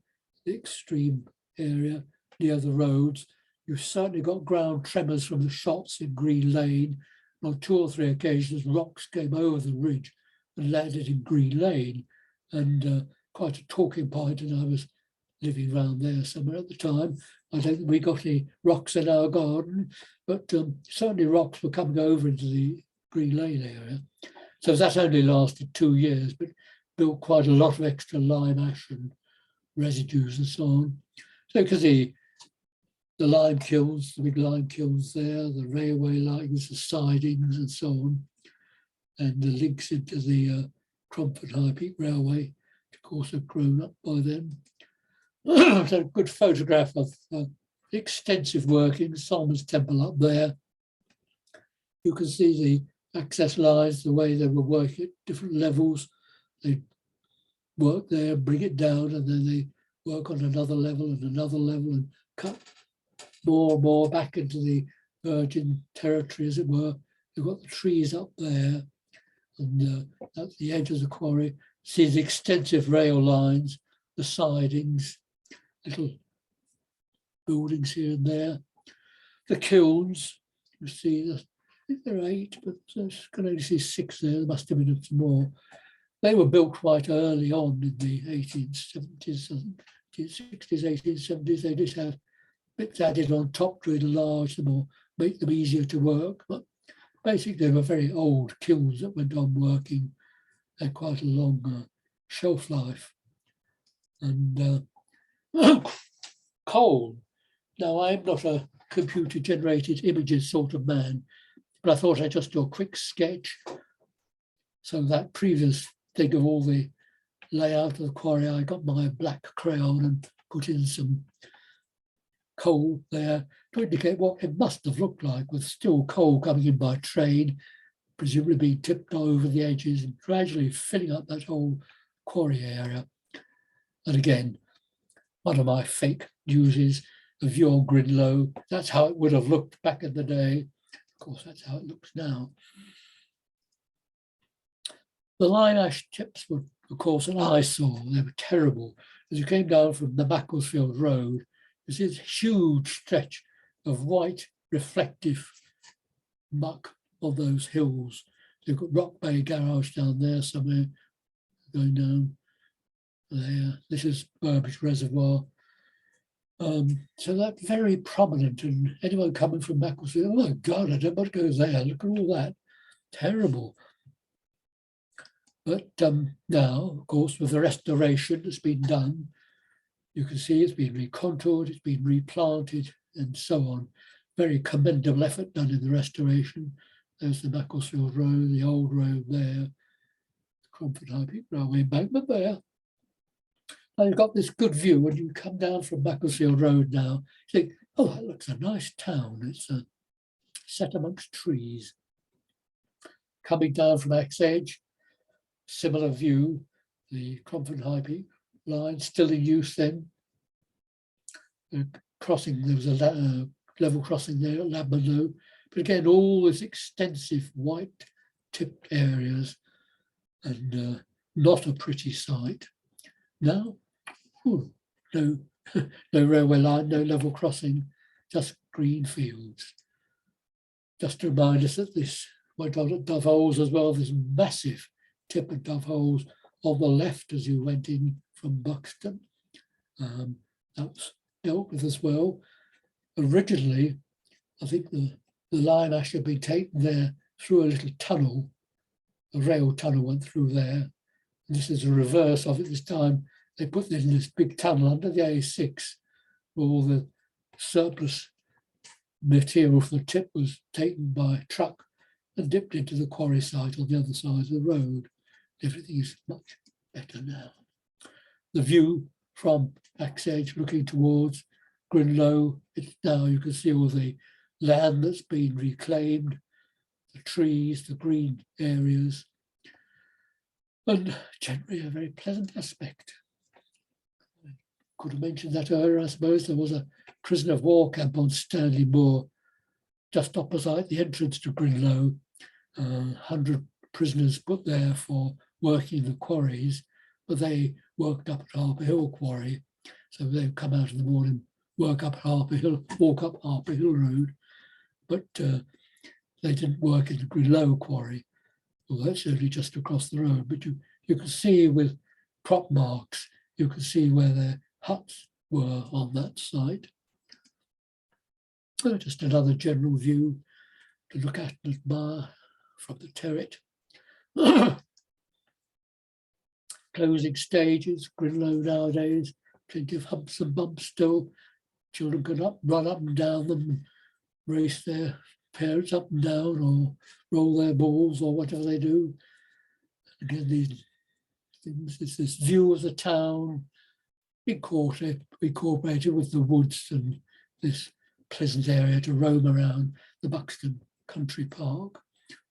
the extreme area near the roads. You've certainly got ground tremors from the shots in Green Lane. On 2 or 3 occasions, rocks came over the ridge and landed in Green Lane, and quite a talking point, and I was living around there somewhere at the time. I don't think we got any rocks in our garden, but certainly rocks were coming over into the Green Lane area. So that only lasted 2 years, but built quite a lot of extra lime ash and residues and so on. So because the lime kilns, the big lime kilns there, the railway lines, the sidings and so on, and the links into the Cromford High Peak Railway, which of course had grown up by then. So a good photograph of extensive working, Solomon's Temple up there. You can see the access lines, the way they were working at different levels. They work there, bring it down, and then they work on another level and cut more and more back into the virgin territory, as it were. You've got the trees up there, and at the edge of the quarry, see the extensive rail lines, the sidings, little buildings here and there. The kilns, you see, I think there are 8, but I can only see 6 there. There must have been some more. They were built quite early on in the 1870s, 1860s, 1870s. They just have bits added on top to enlarge them or make them easier to work. But basically, they were very old kilns that went on working. They had quite a long shelf life. And coal. Now, I'm not a computer-generated images sort of man, but I thought I'd just do a quick sketch. So that previous thing of all the layout of the quarry, I got my black crayon and put in some coal there to indicate what it must have looked like, with still coal coming in by train, presumably being tipped over the edges and gradually filling up that whole quarry area. And again, one of my fake news is a view on Grinlow. That's how it would have looked back in the day. Of course, that's how it looks now. The lime ash tips were, of course, an eyesore. They were terrible. As you came down from the Macclesfield Road, there's this huge stretch of white reflective muck on those hills. You've got Rock Bay Garage down there somewhere, going down there. This is Derbyshire Reservoir. So that's very prominent, and anyone coming from Mickelson, oh my God, I don't want to go there, look at all that, terrible. But now, of course, with the restoration that's been done, you can see it's been recontoured, it's been replanted, and so on. Very commendable effort done in the restoration. There's the Macclesfield Road, the old road there, the Cromford High Peak Railway embankment there. Now you've got this good view when you come down from Macclesfield Road now. You think, oh, that looks a nice town. It's set amongst trees. Coming down from Axe Edge, similar view, the Cromford High Peak line still in use then. Crossing, there was a level crossing there at Ladmanlow. But again, all these extensive white tipped areas. and not a pretty sight. Now, no, no railway line, no level crossing, just green fields. Just to remind us that this went on at Dove Holes as well, this massive tip of Dove Holes on the left as you went in from Buxton. That was dealt with as well. Originally, I think the line actually had been taken there through a little tunnel. A rail tunnel went through there. And this is a reverse of it this time. They put in this big tunnel under the A6 where all the surplus material from the tip was taken by truck and dipped into the quarry site on the other side of the road. Everything is much better now. The view from Backstage looking towards Grinlow, it's now you can see all the land that's been reclaimed, the trees, the green areas, and generally a very pleasant aspect. Could have mentioned that earlier, I suppose. There was a prisoner of war camp on Stanley Moor, just opposite the entrance to Grinlow. 100 prisoners put there for working in the quarries, but they worked up at Harper Hill Quarry. So they would come out in the morning, work up Harper Hill, walk up Harper Hill Road, but they didn't work in the Grinlow Quarry. Well, that's only just across the road, but you can see with crop marks, you can see where their huts were on that site. So just another general view to look at and admire from the turret. Closing stages, Grinlow nowadays, plenty of humps and bumps still. Children can run up and down them, and race their parents up and down or roll their balls or whatever they do. Again, these things, it's this view of the town incorporated with the woods and this pleasant area to roam around the Buxton Country Park,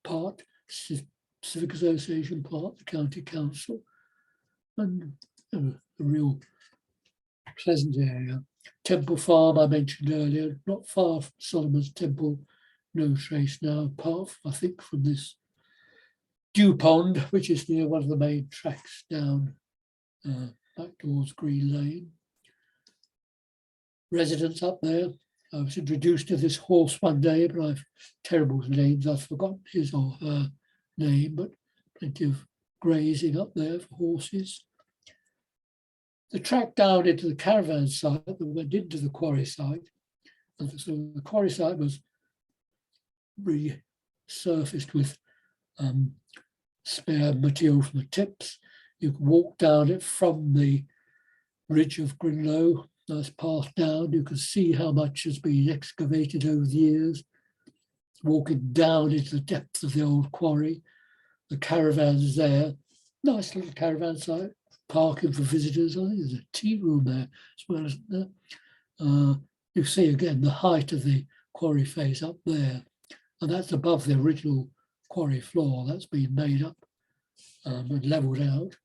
part Civic Association, part the County Council, and a real pleasant area. Temple Farm I mentioned earlier, not far from Solomon's Temple, no trace now, apart from, I think, from this dew pond, which is near one of the main tracks down back towards Green Lane. Residents up there. I was introduced to this horse one day, but I've terrible names. I've forgotten his or her name, but plenty of grazing up there for horses. The track down into the caravan site that went into the quarry site. And so the quarry site was resurfaced with spare material from the tips. You can walk down it from the ridge of Grinlow, nice path down. You can see how much has been excavated over the years. Walking down into the depths of the old quarry, the caravans there, nice little caravan site, parking for visitors. I think there's a tea room there as well, isn't there? You see again the height of the quarry face up there, and that's above the original quarry floor. That's been made up and levelled out.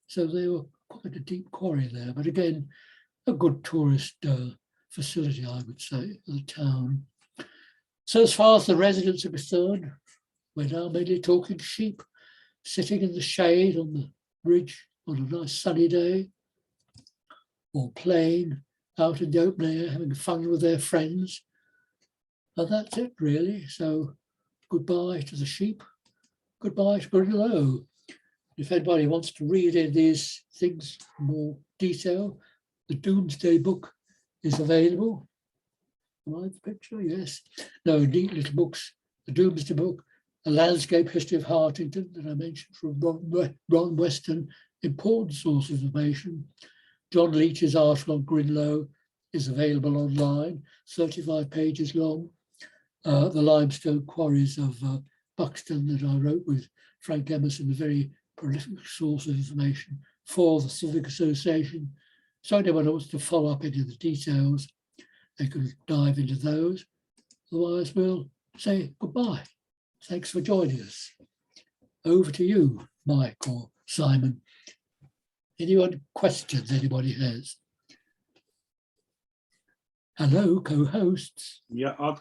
So they were quite a deep quarry there, but again, a good tourist facility, I would say, for the town. So as far as the residents are concerned, we're now mainly talking sheep, sitting in the shade on the ridge on a nice sunny day, or playing out in the open air, having fun with their friends. And that's it really. So goodbye to the sheep, goodbye to Grinlow. If anybody wants to read in these things in more detail, the Doomsday book is available. Am I the picture? Yes. No, neat little books. The Doomsday book, A Landscape History of Hartington that I mentioned from Ron Weston, important source of information. John Leach's article on Grinlow is available online, 35 pages long. The limestone quarries of Buxton that I wrote with Frank Emerson, a very prolific source of information for the Civic Association. So anyone who wants to follow up any of the details, they can dive into those. Otherwise, we'll say goodbye. Thanks for joining us. Over to you, Mike or Simon. Any questions anybody has? Hello, co-hosts. Yeah.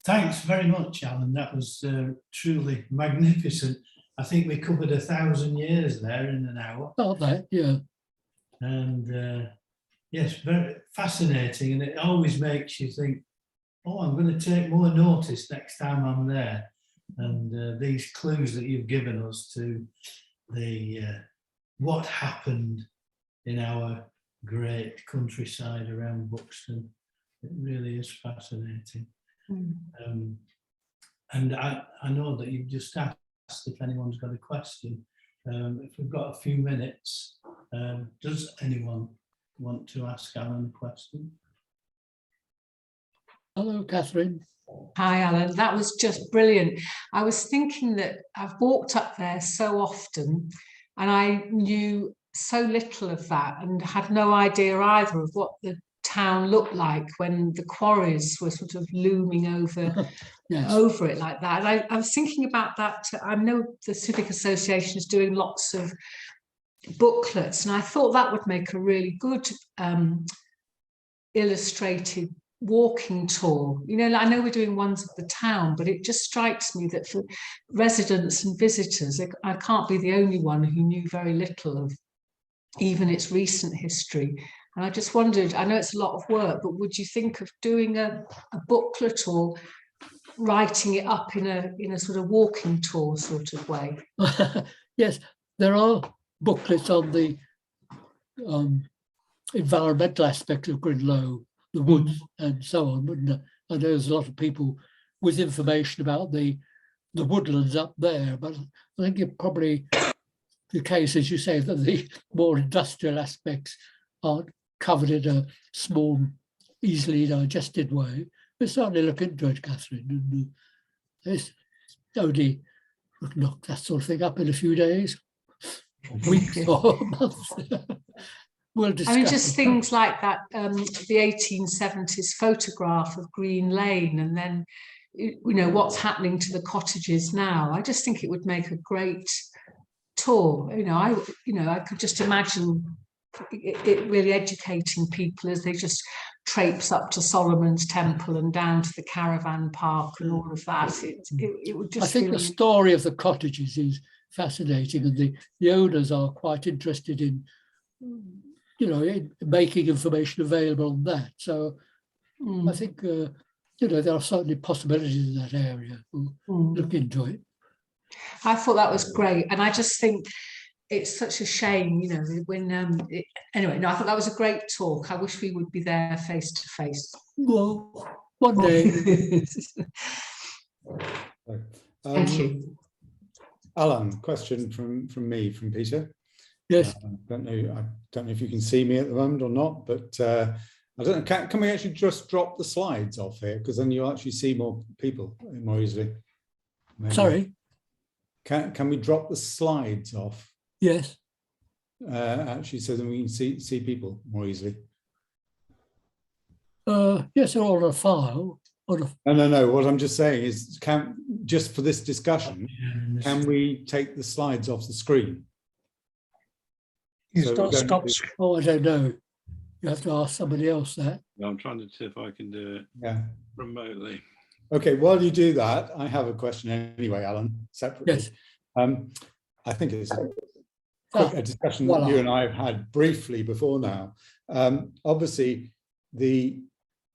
Thanks very much, Alan. That was truly magnificent. I think we covered 1,000 years there in an hour. About that, yeah. And yes, very fascinating. And it always makes you think, oh, I'm going to take more notice next time I'm there. And these clues that you've given us to the what happened in our great countryside around Buxton, it really is fascinating. And I know that you've just asked if anyone's got a question. If we've got a few minutes, does anyone want to ask Alan a question? Hello, Catherine. Hi, Alan. That was just brilliant. I was thinking that I've walked up there so often and I knew so little of that and had no idea either of what the town looked like when the quarries were sort of looming over, Yes. over it like that. And I was thinking about that. I know the Civic Association is doing lots of booklets, and I thought that would make a really good illustrated walking tour. You know, I know we're doing ones of the town, but it just strikes me that for residents and visitors, I can't be the only one who knew very little of even its recent history. And I just wondered, I know it's a lot of work, but would you think of doing a booklet or writing it up in a sort of walking tour sort of way? Yes, there are booklets on the environmental aspect of Grinlow, the woods and so on. But I know there's a lot of people with information about the woodlands up there, but I think it probably the case, as you say, that the more industrial aspects aren't covered in a small, easily digested way. We'll certainly look into it, Catherine, and it's only we can knock that sort of thing up in a few days, weeks or months. We'll discuss. I mean, just things like that, the 1870s photograph of Green Lane, and then, you know, what's happening to the cottages now. I just think it would make a great tour. I could just imagine it really educating people as they just traipse up to Solomon's Temple and down to the caravan park and all of that. It would just. I think the story of the cottages is fascinating, and the owners are quite interested in, in making information available on that. So I think there are certainly possibilities in that area. We'll look into it. I thought that was great, and I just think it's such a shame, when anyway. No, I thought that was a great talk. I wish we would be there face to face. Well, one day. Thank you, Alan. Question from Peter. Yes. I don't know if you can see me at the moment or not, but I don't know. Can we actually just drop the slides off here, because then you'll actually see more people more easily? Maybe. Sorry. Can we drop the slides off? Yes. Actually, so that we can see people more easily. Yes, they're all on a file. No. What I'm just saying is, just for this discussion, can we take the slides off the screen? He's got stop. Oh, I don't know. You have to ask somebody else that. I'm trying to see if I can do it remotely. Okay, while you do that, I have a question anyway, Alan, separately. Yes. I think it's a discussion that you and I have had briefly before now. Obviously, the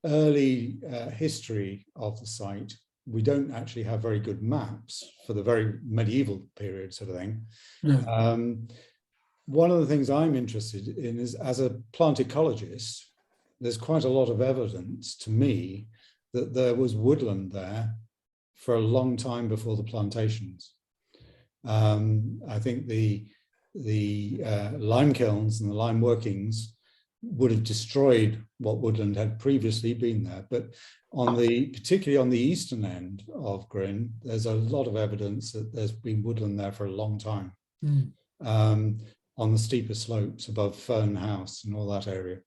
early history of the site, we don't actually have very good maps for the very medieval period sort of thing. No. One of the things I'm interested in is, as a plant ecologist, there's quite a lot of evidence to me that there was woodland there for a long time before the plantations. I think the lime kilns and the lime workings would have destroyed what woodland had previously been there. But particularly on the eastern end of Grin, there's a lot of evidence that there's been woodland there for a long time. On the steeper slopes above Fern House and all that area,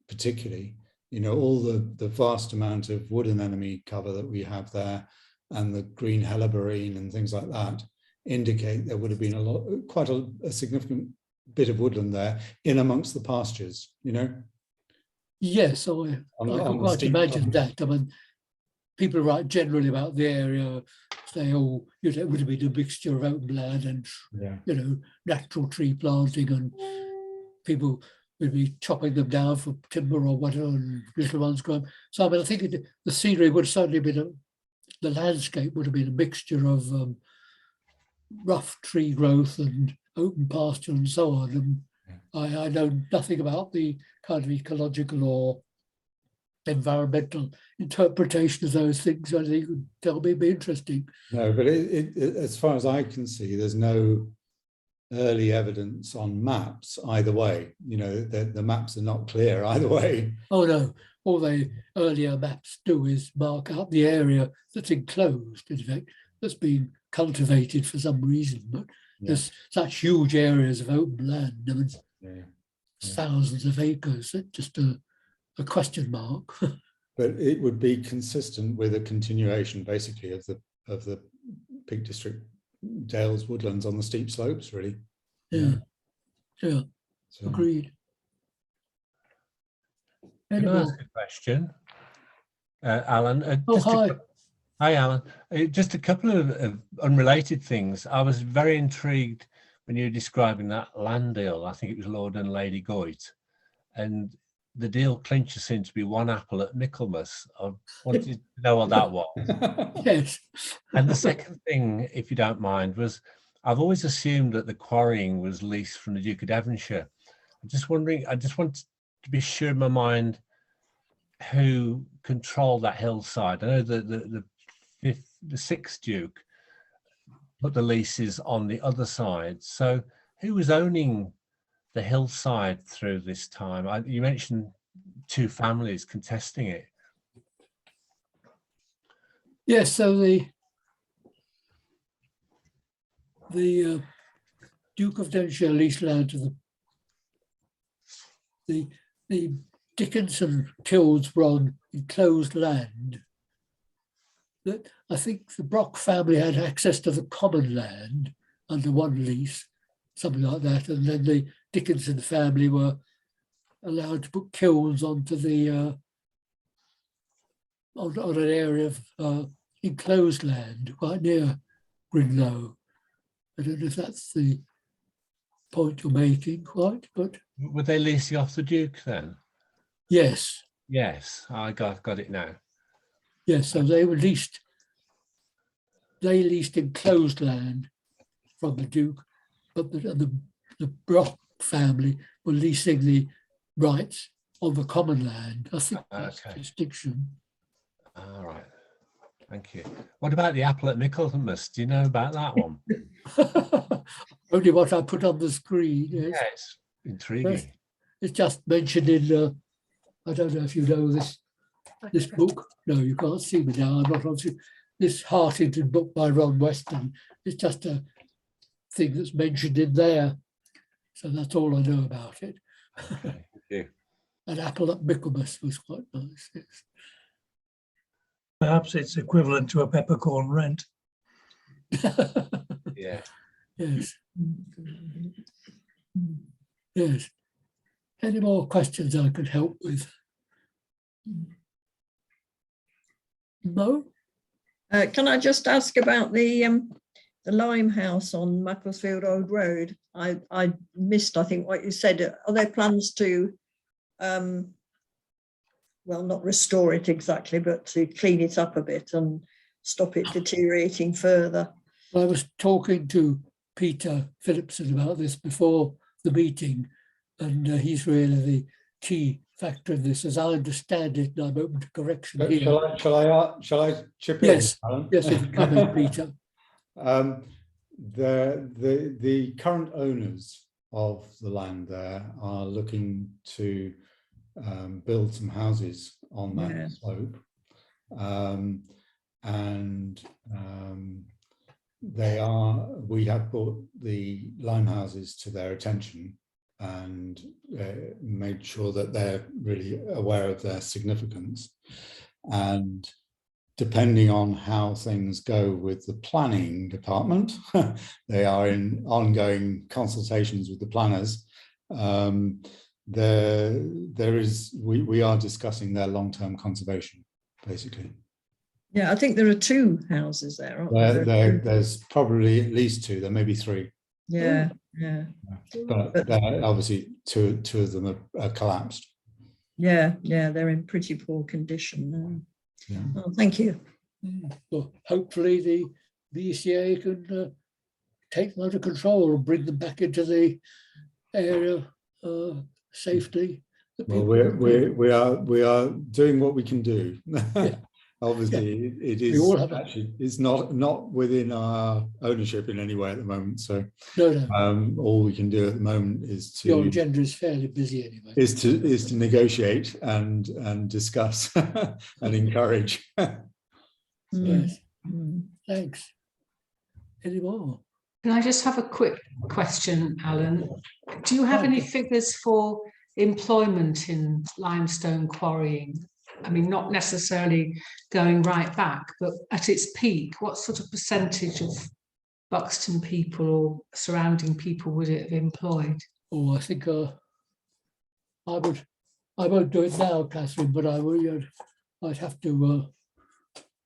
particularly, all the vast amount of wood anemone cover that we have there and the green helleborine and things like that indicate there would have been quite a significant bit of woodland there in amongst the pastures, Yes, I can quite imagine that. I mean, people write generally about the area they all, it would have been a mixture of open land and, natural tree planting, and people would be chopping them down for timber or whatever, and little ones growing. So I mean, I think the scenery would certainly been the landscape would have been a mixture of rough tree growth and open pasture and so on. And I know nothing about the kind of ecological or environmental interpretation of those things. I think you could tell me, it'd be interesting. No, but as far as I can see, there's no early evidence on maps either way. The maps are not clear either way. Oh no, all the earlier maps do is mark out the area that's enclosed, in fact, that's been cultivated for some reason. But there's such huge areas of open land, I mean, thousands of acres. It's just a question mark. But it would be consistent with a continuation, basically, of the Peak District Dales woodlands on the steep slopes, really. Yeah. So, Agreed. Can I ask a question, Alan? Hi. Hi, Alan. Just a couple of unrelated things. I was very intrigued when you were describing that land deal. I think it was Lord and Lady Goit, and the deal clincher seemed to be one apple at Michaelmas. I wanted to know what that was. Yes. And the second thing, if you don't mind, was I've always assumed that the Quarrying was leased from the Duke of Devonshire. I'm just wondering, I just want to be sure in my mind who controlled that hillside. I know the sixth Duke put the leases on the other side. So who was owning the hillside through this time? You mentioned two families contesting it. Yes, so the Duke of Devonshire leased land to the Dickinson kilns were on enclosed land. That I think the Brock family had access to the common land under one lease, something like that, and then the Dickinson family were allowed to put kilns onto the on an area of enclosed land quite near Grinlow. I don't know if that's the point you're making quite, but Were they leasing off the Duke then? yes. Yes, I got it now. Yes, so they leased enclosed land from the Duke, but the Brock family were leasing the rights on the common land. I think that's the distinction. All right, thank you. What about the apple at Michaelmas? Do you know about that one? Only what I put on the screen. Yes. Yeah, it's intriguing. It's just mentioned in, I don't know if you know this book. No, you can't see me now. I'm not on this Hartington book by Ron Weston. It's just a thing that's mentioned in there. So that's all I know about it. Okay, thank you. An apple at Michaelmas was quite nice. Yes. Perhaps it's equivalent to a peppercorn rent. Yeah. Yes. Yes. Any more questions I could help with? No? Can I just ask about the Limehouse on Macclesfield Old Road? I missed, I think, what you said. Are there plans to, well, not restore it exactly, but to clean it up a bit and stop it deteriorating further? I was talking to Peter Phillipson about this before the meeting, and he's really the key factor in this, as I understand it, and I'm open to correction here. Shall I chip in? Yes, Alan? yes, if you come in, Peter. The current owners of the land there are looking to build some houses on that slope, and we have brought the Limehouses to their attention and made sure that they're really aware of their significance. And depending on how things go with the planning department, they are in ongoing consultations with the planners. We are discussing their long-term conservation, basically. Yeah, I think there are 2 houses there, aren't there? There's probably at least 2, there may be 3. Yeah, yeah, But obviously two of them are collapsed. yeah, they're in pretty poor condition now. Yeah. Oh, thank you. Well, hopefully the ECA can take them under control and bring them back into the area safely. Well, we are doing what we can do. Obviously, it is actually it's not within our ownership in any way at the moment. So no. All we can do at the moment is to. Your agenda is fairly busy anyway. Is to negotiate and discuss and encourage. Yes. Thanks. Any more? Can I just have a quick question, Alan? Do you have any figures for employment in limestone quarrying? I mean, not necessarily going right back, but at its peak, what sort of percentage of Buxton people or surrounding people would it have employed? Oh, I think I won't do it now, Catherine, but I would. I'd have to.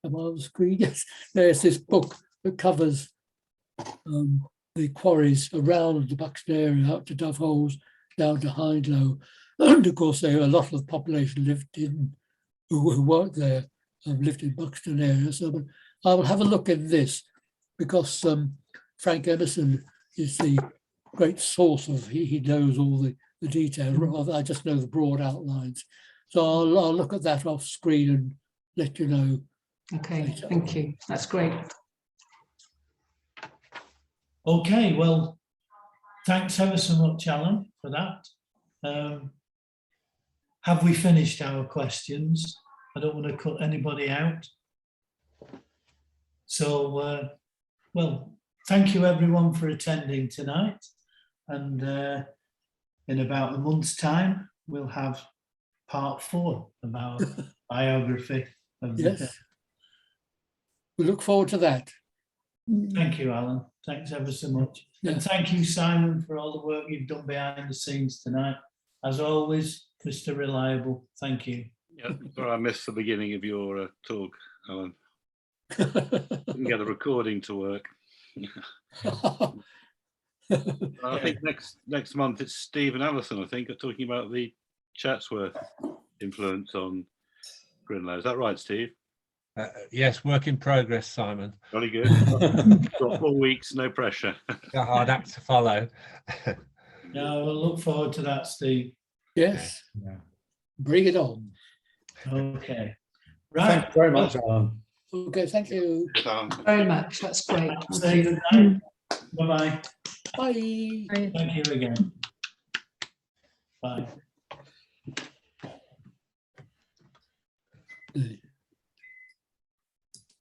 Am I on the screen? Yes, there's this book that covers the quarries around the Buxton area, up to Dove Holes, down to Hindlow, and of course, there a lot of the population lived in who worked there, lived in Buxton area. So I will have a look at this because Frank Emerson is the great source of, he knows all the details, rather I just know the broad outlines. So I'll look at that off screen and let you know. Okay, later. Thank you. That's great. Okay, well, thanks ever so much, Alan, for that. Have we finished our questions? I don't want to cut anybody out. So, well, thank you everyone for attending tonight. And in about a month's time, we'll have part 4 of our biography. Yes. We look forward to that. Thank you, Alan. Thanks ever so much. Yeah. And thank you, Simon, for all the work you've done behind the scenes tonight. As always, Mr. Reliable, thank you. Yeah, sorry, I missed the beginning of your talk, Alan. Didn't get the recording to work. I think next month it's Steve and Alison, I think, are talking about the Chatsworth influence on Grinlow. Is that right, Steve? Yes, work in progress, Simon. Very good. Got 4 weeks, no pressure. A hard act to follow. No, we'll look forward to that, Steve. Yes. Yeah. Bring it on. Okay. Right. Thank you very much, Alan. Okay, thank you. Very much. That's great. Say good night. Bye-bye. Bye. Thank you again. Bye.